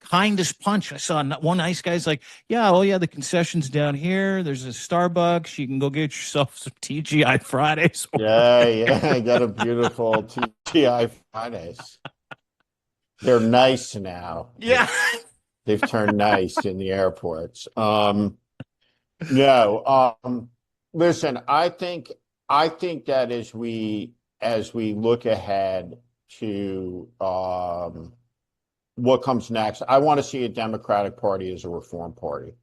kind as punch. I saw one ICE guy's like, the concession's down here. There's a Starbucks. You can go get yourself some TGI Fridays. I got a beautiful TGI Fridays. They're nice now. Yeah. They've turned nice in the airports. No, listen, I think that as we look ahead to what comes next, I want to see a Democratic Party as a reform party.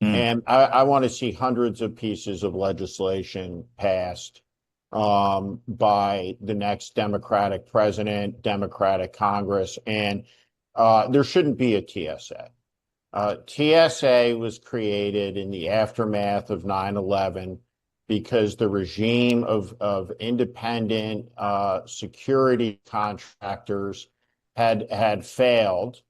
And I want to see hundreds of pieces of legislation passed by the next Democratic president, Democratic Congress, and there shouldn't be a TSA. TSA was created in the aftermath of 9/11 because the regime of independent security contractors had failed,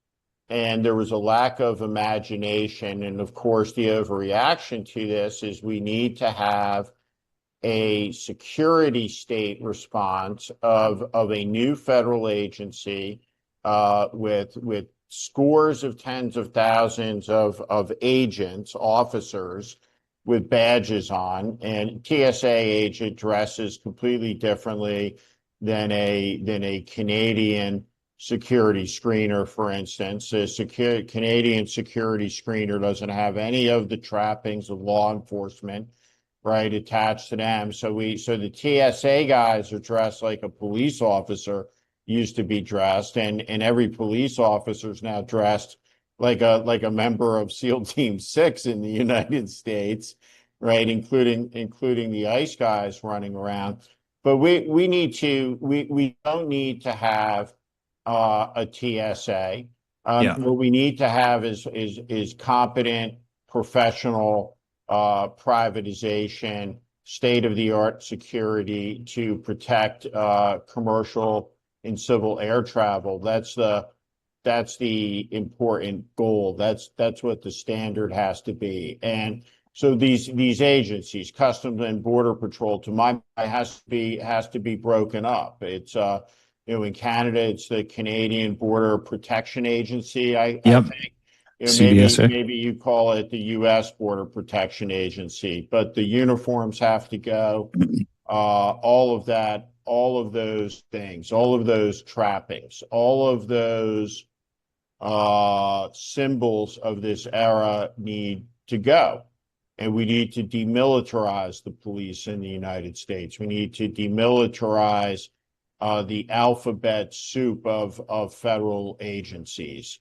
and there was a lack of imagination. And of course, the overreaction to this is we need to have a security state response of a new federal agency with scores of tens of thousands of agents, officers with badges on. And TSA agent dresses completely differently than a Canadian security screener, for instance. A Canadian security screener doesn't have any of the trappings of law enforcement, right, attached to them. So the TSA guys are dressed like a police officer used to be dressed, and every police officer is now dressed like a member of SEAL Team 6 in the United States, right, including the ICE guys running around. But we don't need to have a TSA. What we need to have is competent, professional privatization, state-of-the-art security to protect commercial and civil air travel. That's the important goal. That's what the standard has to be. And so these agencies, Customs and Border Patrol, to my mind, has to be broken up. It's in Canada, it's the Canadian Border Protection Agency. I think. Maybe you call it the U.S. Border Protection Agency, but the uniforms have to go. All of that, all of those things, all of those trappings, all of those symbols of this era need to go. And we need to demilitarize the police in the United States. We need to demilitarize the alphabet soup of federal agencies.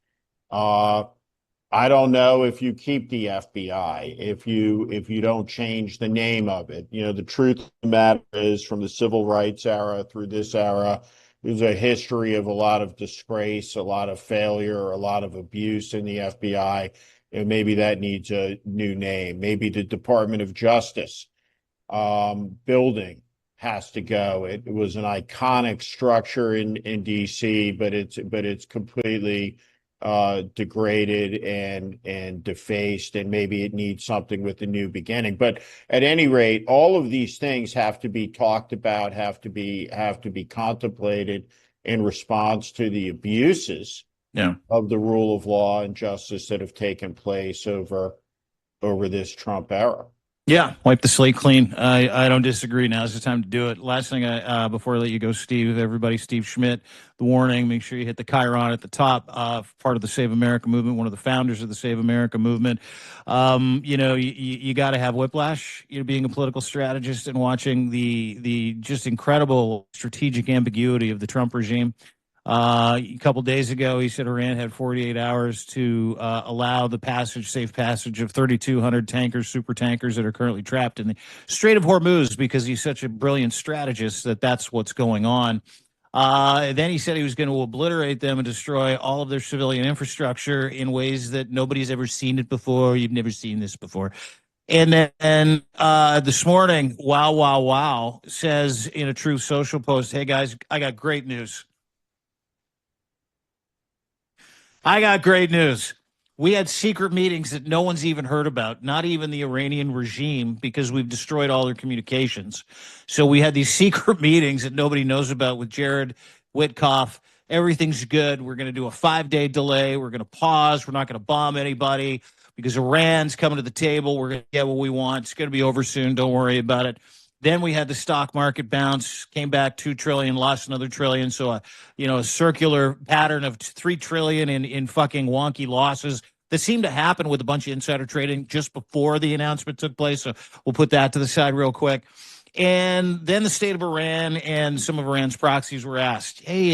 I don't know if you keep the FBI, if you don't change the name of it. The truth of the matter is, from the civil rights era through this era, there's a history of a lot of disgrace, a lot of failure, a lot of abuse in the FBI. And maybe that needs a new name. Maybe the Department of Justice building has to go. It was an iconic structure in DC, but it's completely degraded and defaced, and maybe it needs something with a new beginning. But at any rate, all of these things have to be talked about, have to be contemplated in response to the abuses of the rule of law and justice that have taken place over this Trump era. Yeah, wipe the slate clean. I don't disagree. Now's the time to do it. Last thing, before I let you go, Steve, everybody, Steve Schmidt, the warning, make sure you hit the Chiron at the top, part of the Save America movement, one of the founders of the Save America movement. You got to have whiplash, being a political strategist and watching the just incredible strategic ambiguity of the Trump regime. A couple days ago, he said Iran had 48 hours to allow the safe passage of 3,200 tankers, super tankers that are currently trapped in the Strait of Hormuz, because he's such a brilliant strategist that's what's going on. Then he said he was going to obliterate them and destroy all of their civilian infrastructure in ways that nobody's ever seen it before. You've never seen this before. And then this morning, wow, says in a Truth Social post, hey, guys, I got great news. We had secret meetings that no one's even heard about, not even the Iranian regime, because we've destroyed all their communications. So we had these secret meetings that nobody knows about with Jared Witkoff. Everything's good. We're going to do a 5-day delay. We're going to pause. We're not going to bomb anybody because Iran's coming to the table. We're going to get what we want. It's going to be over soon. Don't worry about it. Then we had the stock market bounce, came back 2 trillion, lost another trillion. So a circular pattern of 3 trillion in fucking wonky losses that seemed to happen with a bunch of insider trading just before the announcement took place. So we'll put that to the side real quick. And then the state of Iran and some of Iran's proxies were asked, "Hey,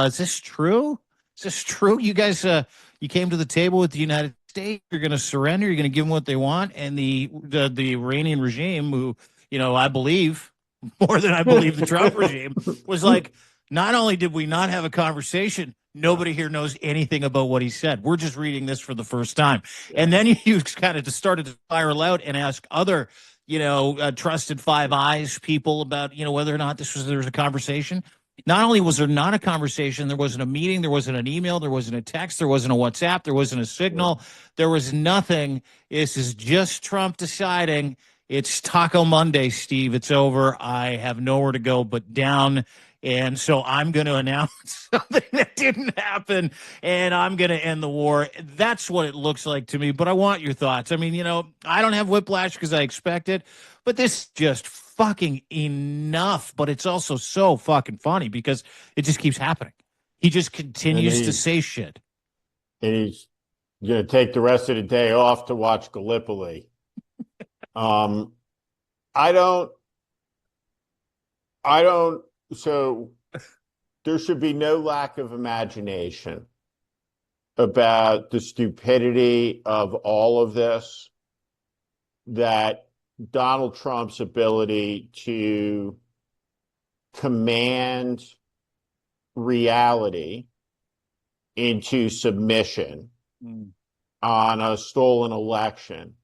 is this true? Is this true? You guys, you came to the table with the United States. You're going to surrender. You're going to give them what they want." And the Iranian regime, who I believe more than I believe the Trump regime, was like, not only did we not have a conversation, nobody here knows anything about what he said. We're just reading this for the first time. And then you kind of just started to spiral out and ask other trusted Five Eyes people about, whether or not there was a conversation. Not only was there not a conversation, there wasn't a meeting, there wasn't an email, there wasn't a text, there wasn't a WhatsApp, there wasn't a signal, there was nothing. This is just Trump deciding it's Taco Monday, Steve. It's over. I have nowhere to go but down. And so I'm going to announce something that didn't happen, and I'm going to end the war. That's what it looks like to me, but I want your thoughts. I mean, I don't have whiplash because I expect it, but this is just fucking enough. But it's also so fucking funny because it just keeps happening. He just continues to say shit. And he's going to take the rest of the day off to watch Gallipoli. So there should be no lack of imagination about the stupidity of all of this, that Donald Trump's ability to command reality into submission on a stolen election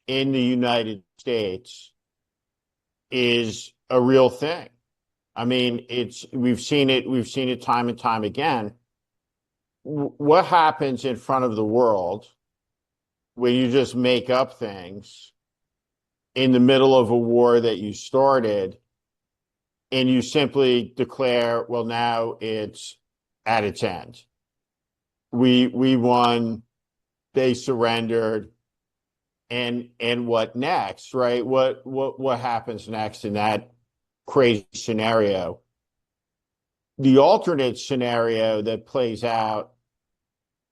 in the United States is a real thing. I mean, we've seen it time and time again. What happens in front of the world when you just make up things in the middle of a war that you started and you simply declare, well, now it's at its end. We won, they surrendered, and what next, right? What happens next in that crazy scenario? The alternate scenario that plays out,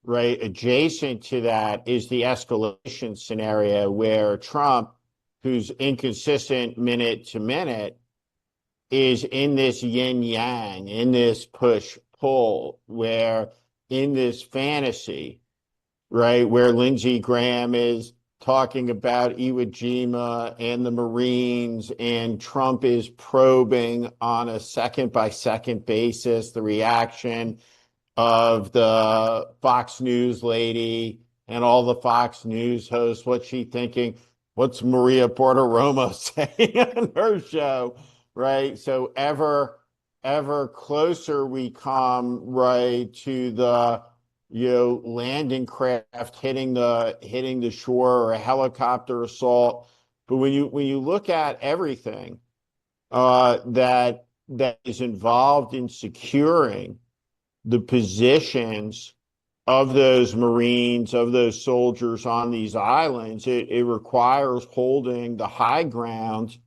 right, adjacent to that is the escalation scenario where Trump, who's inconsistent minute to minute, is in this yin yang, in this push pull, where in this fantasy, right, where Lindsey Graham is talking about Iwo Jima and the Marines, and Trump is probing on a second-by-second basis the reaction of the Fox News lady and all the Fox News hosts. What's she thinking? What's Maria Portiromo saying on her show, right? So ever closer we come, right, to the landing craft hitting the shore, or a helicopter assault. But when you look at everything that is involved in securing the positions of those Marines, of those soldiers on these islands, it requires holding the high ground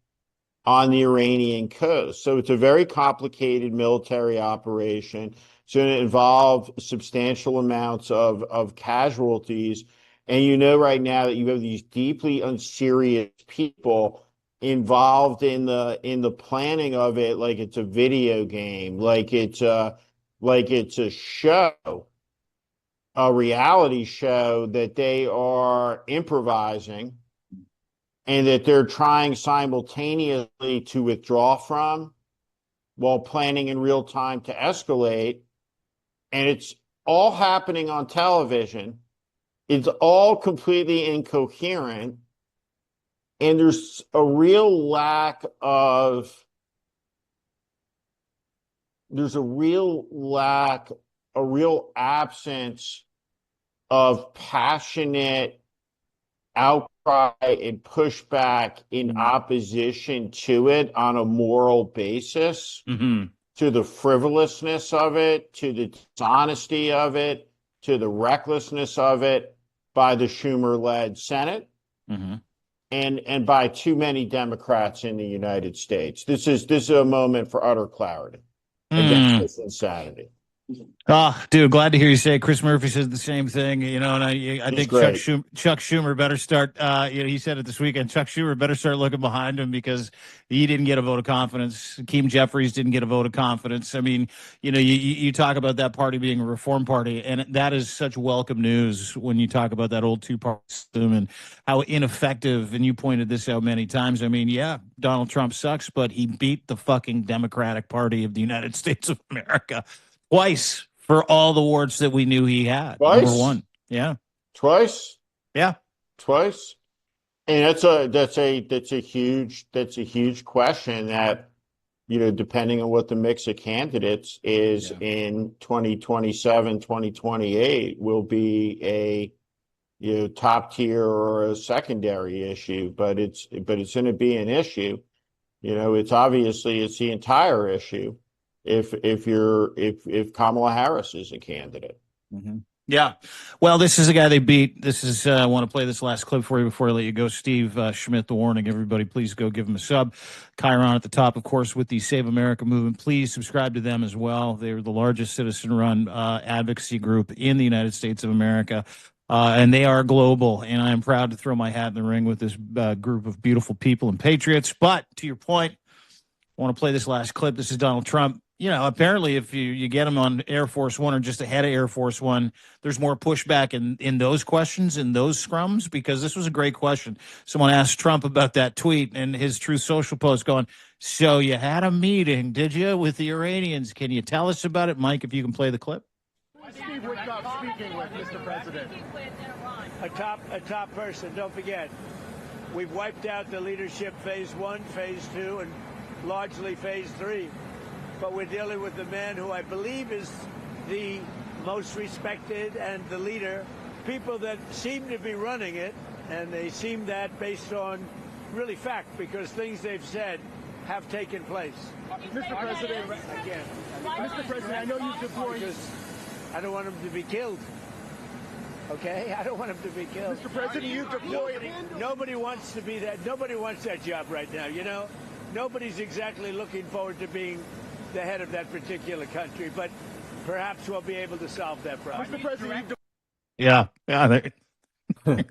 on the Iranian coast. So it's a very complicated military operation. It's going to involve substantial amounts of casualties. And right now that you have these deeply unserious people involved in the planning of it, like it's a video game, like it's a show, a reality show that they are improvising and that they're trying simultaneously to withdraw from while planning in real time to escalate. And it's all happening on television. It's all completely incoherent. And there's a real absence of passionate outcry and pushback in opposition to it on a moral basis, to the frivolousness of it, to the dishonesty of it, to the recklessness of it by the Schumer-led Senate. and by too many Democrats in the United States. This is a moment for utter clarity against this insanity. Oh, dude, glad to hear you say it. Chris Murphy says the same thing, and I He's think great. Chuck Schumer better start. He said it this weekend. Chuck Schumer better start looking behind him because he didn't get a vote of confidence. Keem Jeffries didn't get a vote of confidence. I mean, you talk about that party being a reform party, and that is such welcome news when you talk about that old two-party system and how ineffective. And you pointed this out many times. I mean, yeah, Donald Trump sucks, but he beat the fucking Democratic Party of the United States of America twice. For all the warts that we knew he had. Twice? Number one. Yeah. Twice? Yeah. Twice? And that's a huge question that, depending on what the mix of candidates is in 2027, 2028 will be a top tier or a secondary issue, but it's going to be an issue. It's the entire issue. If Kamala Harris is a candidate. Mm-hmm. Yeah. Well, this is the guy they beat. I want to play this last clip for you before I let you go. Steve Schmidt, The Warning. Everybody, please go give him a sub. Chiron at the top, of course, with the Save America movement. Please subscribe to them as well. They're the largest citizen-run advocacy group in the United States of America. And they are global, and I am proud to throw my hat in the ring with this group of beautiful people and patriots. But to your point, I want to play this last clip. This is Donald Trump. Apparently if you get him on Air Force One or just ahead of Air Force One, there's more pushback in those questions, in those scrums, because this was a great question. Someone asked Trump about that tweet and his Truth Social post going, so you had a meeting, did you, with the Iranians? Can you tell us about it? Mike, if you can play the clip. Steve Witkoff speaking with, Mr. President. A top person, don't forget. We've wiped out the leadership phase 1, phase 2, and largely phase 3. But we're dealing with the man who I believe is the most respected and the leader. People that seem to be running it, and they seem that based on really fact, because things they've said have taken place. Mr. President, Again. Mr. President, I know you've deployed. Because I don't want him to be killed. Okay? I don't want him to be killed. Mr. President, you've deployed. Nobody wants to be that. Nobody wants that job right now, Nobody's exactly looking forward to being the head of that particular country, but perhaps we'll be able to solve that problem. Mr. President, Yeah.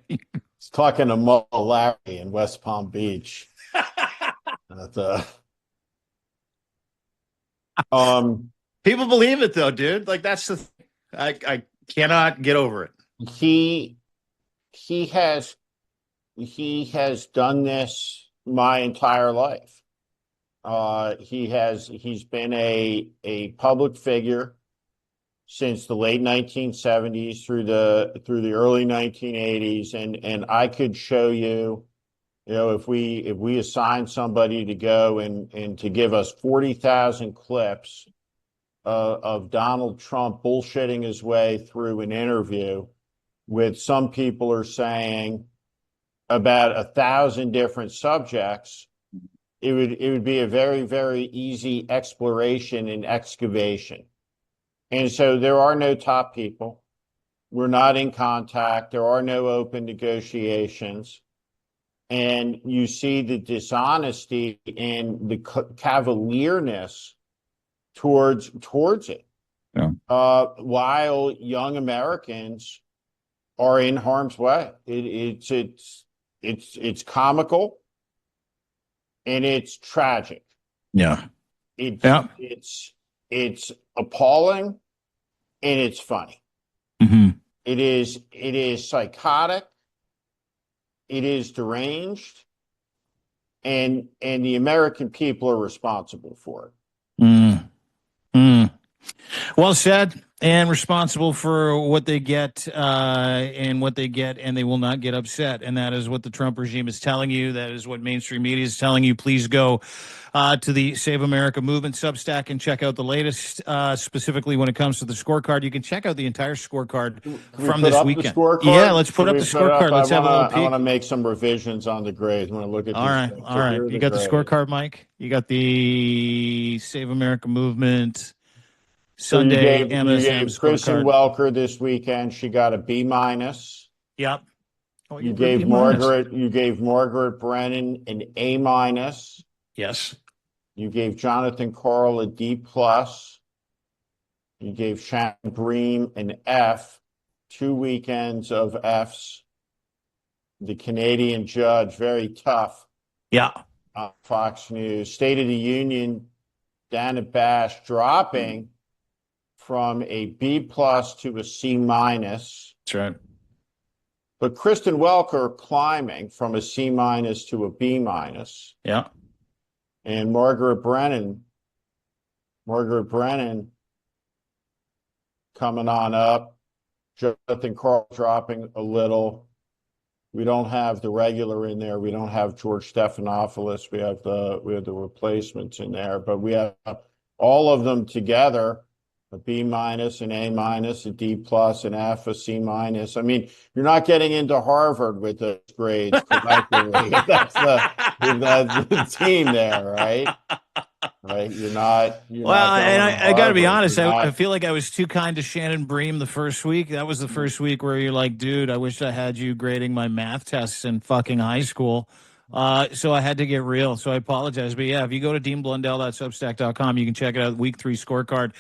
He's talking to Mo Larry in West Palm Beach. People believe it though, dude. Like that's the I cannot get over it. He has done this my entire life. He's been a public figure since the late 1970s through the early 1980s, and I could show you, if we assign somebody to go and to give us 40,000 clips of Donald Trump bullshitting his way through an interview with some people are saying about 1,000 different subjects, it would be a very, very easy exploration and excavation. And so there are no top people. We're not in contact. There are no open negotiations. And you see the dishonesty and the cavalierness towards it. Yeah. While young Americans are in harm's way. It's comical and it's tragic. Yeah. It's appalling and it's funny. Mm-hmm. It is psychotic. It is deranged, and the American people are responsible for it. Well said, and responsible for what they get, and they will not get upset. And that is what the Trump regime is telling you. That is what mainstream media is telling you. Please go to the Save America Movement Substack and check out the latest, specifically when it comes to the scorecard. You can check out the entire scorecard from this weekend. Yeah, let's put up the scorecard. Let's have a little peek. I want to make some revisions on the grades. I want to look at all right. You got the scorecard, Mike? You got the Save America Movement Sunday you gave Kristen scorecard. Welker this weekend. She got a B-. Yep. Oh, You we're gave B minus. Margaret Brennan an A minus. Yes. You gave Jonathan Karl a D plus. You gave Shannon Bream an F. 2 weekends of Fs. The Canadian judge, very tough. Yeah. On Fox News. State of the Union, Dana Bash dropping from a B plus to a C minus. That's right. But Kristen Welker climbing from a C minus to a B minus. Yeah. And Margaret Brennan coming on up. Jonathan Karl dropping a little. We don't have the regular in there. We don't have George Stephanopoulos. We have the replacements in there, but we have all of them together: a B minus, an A minus, a D plus, an F, a C minus. I mean, you're not getting into Harvard with those grades collectively. That's the team there, right? Right? You're not. Well, and I got to be honest. I I feel like I was too kind to Shannon Bream the first week. That was the first week where you're like, dude, I wish I had you grading my math tests in fucking high school. So I had to get real. So I apologize. But yeah, if you go to deanblundell.substack.com, you can check it out. Week 3 scorecard.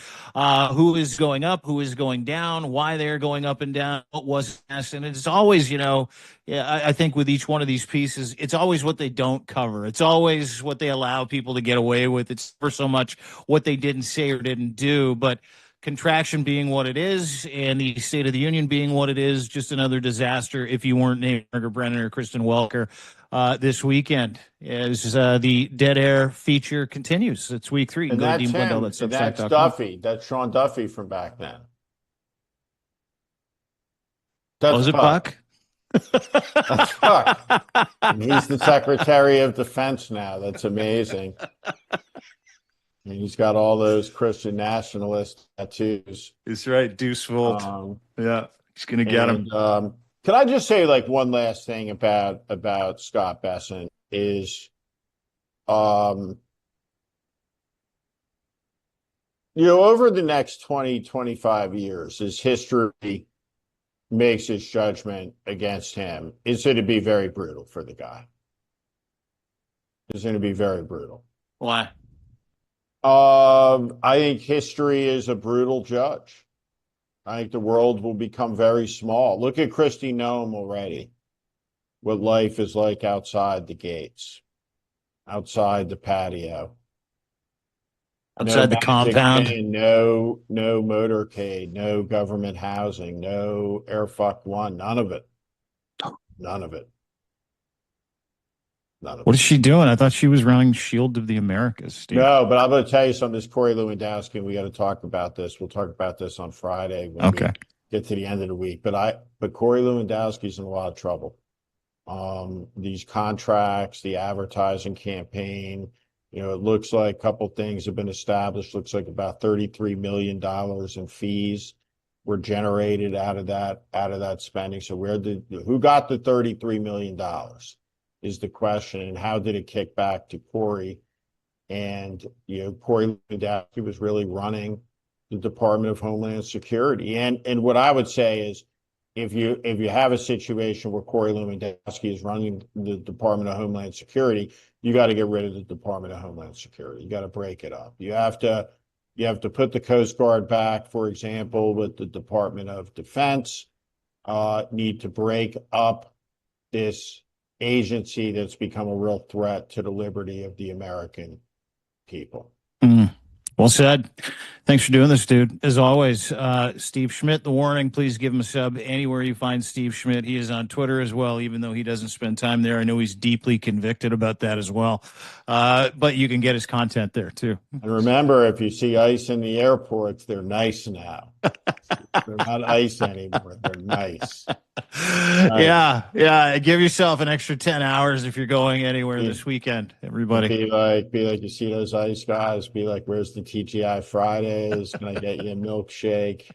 Who is going up? Who is going down? Why they're going up and down? What was asked? And it's always, I think with each one of these pieces, it's always what they don't cover. It's always what they allow people to get away with. It's never so much what they didn't say or didn't do, but contraction being what it is and the State of the Union being what it is, just another disaster if you weren't named Margaret Brennan or Kristen Welker this weekend as the Dead Air feature continues. It's week 3. and that's him. And that's Duffy. That's Sean Duffy from back then. That's Was it Buck? That's Buck. And he's the Secretary of Defense now. That's amazing. And he's got all those Christian nationalist tattoos. That's right. Deuce Volt. Yeah, he's going to get him. Can I just say one last thing about Scott Bessent is, over the next 20, 25 years, as history makes its judgment against him, it's going to be very brutal for the guy. It's going to be very brutal. Why? I think history is a brutal judge. I think the world will become very small. Look at Kristi Noem already. What life is like outside the gates, outside the patio. Outside the compound. No motorcade, no government housing, no Air Fuck One, none of it. None of it. What is she doing? I thought she was running Shield of the Americas, Steve. No, but I'm going to tell you something. This Corey Lewandowski, and we got to talk about this. We'll talk about this on Friday when we get to the end of the week. But Corey Lewandowski's in a lot of trouble. These contracts, the advertising campaign, it looks like a couple things have been established. Looks like about $33 million in fees were generated out of that spending. So who got the $33 million? Is the question, and how did it kick back to Corey? And Corey Lewandowski was really running the Department of Homeland Security. And what I would say is, if you have a situation where Corey Lewandowski is running the Department of Homeland Security, you got to get rid of the Department of Homeland Security. You got to break it up. You have to put the Coast Guard back, for example, with the Department of Defense. Need to break up this agency that's become a real threat to the liberty of the American people. Well said. Thanks for doing this, dude. As always, Steve Schmidt, The Warning, please give him a sub anywhere you find Steve Schmidt. He is on Twitter as well, even though he doesn't spend time there. I know he's deeply convicted about that as well. But you can get his content there, too. And remember, if you see ICE in the airports, they're nice now. They're not ICE anymore. They're nice. Yeah. Give yourself an extra 10 hours if you're going anywhere this weekend, everybody. Be like, you see those ICE guys, be like, where's the TGI Fridays? Can I get you a milkshake?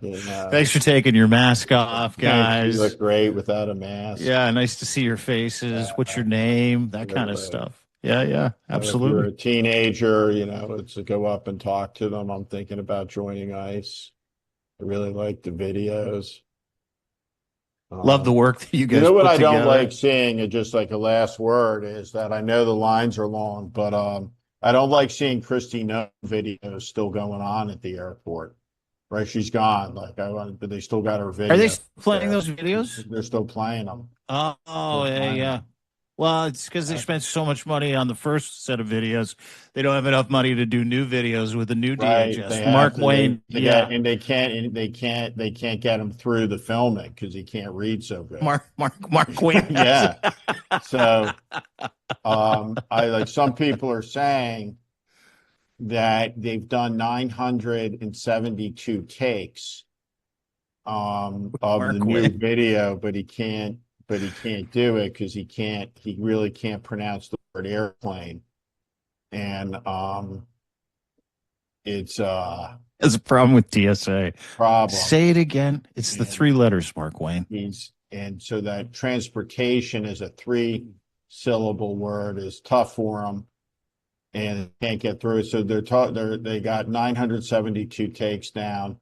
Thanks for taking your mask off, guys. You look great without a mask. Yeah, nice to see your faces. What's your name? That kind of stuff. Yeah, absolutely. If you're a teenager, to go up and talk to them. I'm thinking about joining ICE. I really like the videos. Love the work that you guys You know what put I don't together. like seeing, and just like a last word, is that I know the lines are long, but I don't like seeing Christy No videos still going on at the airport. Right, she's gone. Like but they still got her video. Are they still playing there. those videos? They're still playing them. Oh, yeah, playing yeah. them. Well, it's because they spent so much money on the first set of videos. They don't have enough money to do new videos with the new Right, DHS. they Mark have to. Wayne, They yeah. and they can't get him through the filming because he can't read so good. Mark Wayne. Yeah. So, I like some people are saying that they've done 972 takes of Mark the new Wayne. video, but he can't do it because he really can't pronounce the word airplane. And it's There's a problem with TSA. problem. Say it again. It's the Yeah. 3 letters, Mark Wayne. And so that transportation is a 3-syllable word is tough for them, and can't get through it. So they got 972 takes down.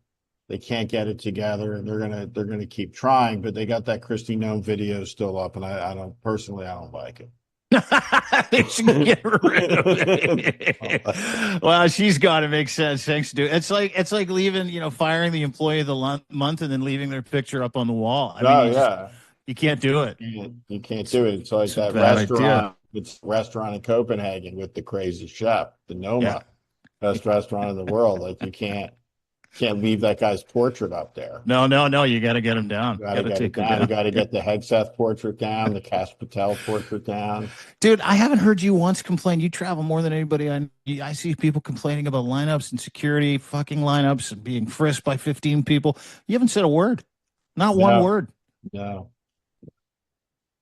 They can't get it together, and they're gonna keep trying. But they got that Christy Nome video still up, and I don't like it. They should get rid of it. Well, she's got to make sense. Thanks, dude. It's like leaving, firing the employee of the month and then leaving their picture up on the wall. I mean, you can't do it. You can't do it. It's like It's a that bad restaurant. idea. It's a restaurant in Copenhagen with the crazy chef, the Noma, best restaurant in the world. Like you can't leave that guy's portrait up there. No. You got to get him down. You gotta get it down. You got to get the Hegseth portrait down, the Cash Patel portrait down. Dude, I haven't heard you once complain. You travel more than anybody. I see people complaining about lineups and security, fucking lineups, and being frisked by 15 people. You haven't said a word. Not one word.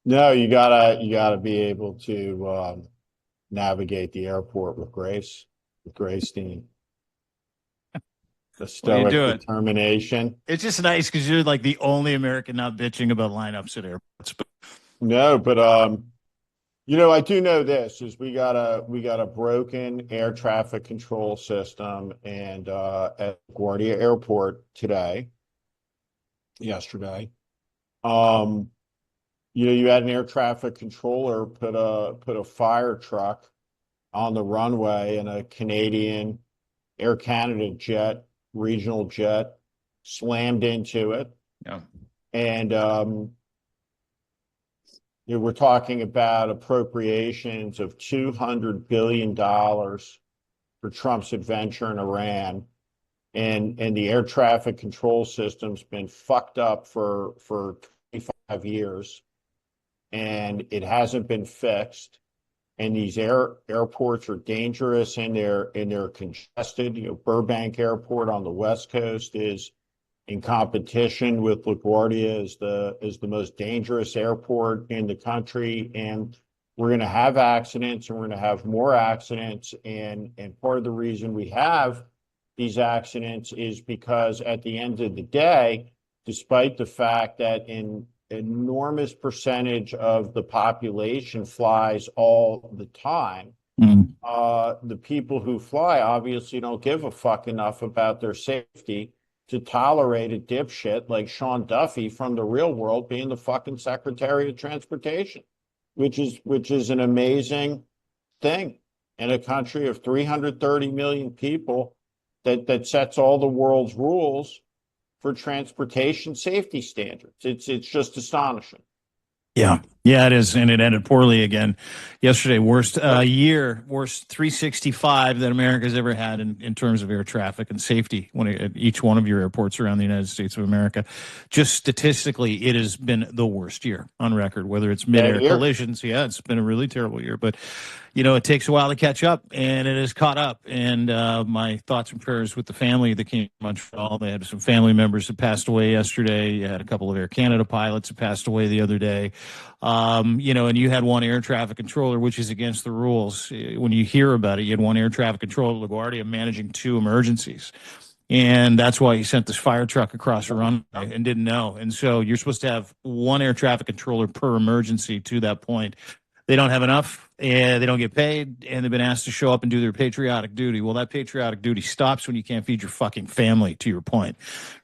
No, you gotta be able to navigate the airport with grace, Dean. The stoic determination. It's just nice because you're like the only American not bitching about lineups at airports. No, but I do know this is we got a broken air traffic control system and at LaGuardia Airport yesterday. You had an air traffic controller put a fire truck on the runway, and a Canadian Air Canada regional jet slammed into it. Yeah. And we're talking about appropriations of $200 billion for Trump's adventure in Iran. And the air traffic control system's been fucked up for 25 years, and it hasn't been fixed. And these airports are dangerous, and they're congested. Burbank Airport on the West Coast is in competition with LaGuardia as the most dangerous airport in the country. And we're going to have accidents, and we're going to have more accidents. And part of the reason we have these accidents is because at the end of the day, despite the fact that an enormous percentage of the population flies all the time, the people who fly obviously don't give a fuck enough about their safety to tolerate a dipshit like Sean Duffy from the real world being the fucking Secretary of Transportation, which is an amazing thing in a country of 330 million people that sets all the world's rules for transportation safety standards. It's just astonishing. Yeah, it is, and it ended poorly again yesterday. Worst 365 that America's ever had in terms of air traffic and safety at each one of your airports around the United States of America. Just statistically, it has been the worst year on record, whether it's mid-air collisions. Yeah, it's been a really terrible year, but it takes a while to catch up, and it has caught up. And my thoughts and prayers with the family that came to Montreal. They had some family members that passed away yesterday. You had a couple of Air Canada pilots that passed away the other day. And you had one air traffic controller, which is against the rules. When you hear about it, you had one air traffic controller at LaGuardia managing 2 emergencies. And that's why he sent this fire truck across the runway and didn't know. And so you're supposed to have one air traffic controller per emergency to that point. they don't have enough, and they don't get paid, and they've been asked to show up and do their patriotic duty. Well, that patriotic duty stops when you can't feed your fucking family, to your point,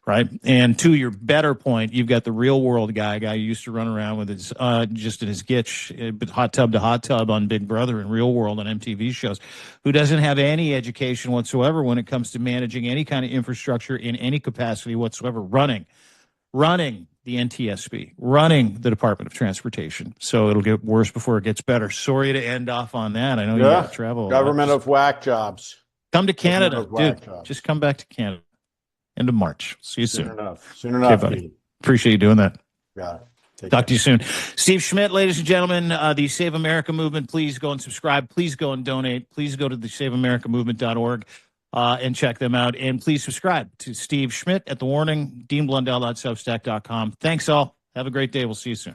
right? And to your better point, you've got the real world guy who used to run around with his just in his gitch, hot tub to hot tub on Big Brother and Real World on MTV shows, who doesn't have any education whatsoever when it comes to managing any kind of infrastructure in any capacity whatsoever, running the NTSB, running the Department of Transportation. So it'll get worse before it gets better. Sorry to end off on that. I know you got to travel. Government of whack jobs. Come to Canada, Government of whack dude. jobs. Just come back to Canada. End of March. See you soon. Soon enough, buddy. Pete. Appreciate you doing that. Got it. Take Talk care. to you soon. Steve Schmidt, ladies and gentlemen, the Save America Movement. Please go and subscribe. Please go and donate. Please go to the SaveAmericaMovement.org. And check them out. And please subscribe to Steve Schmidt at The Warning, DeanBlundell.substack.com. Thanks all. Have a great day. We'll see you soon.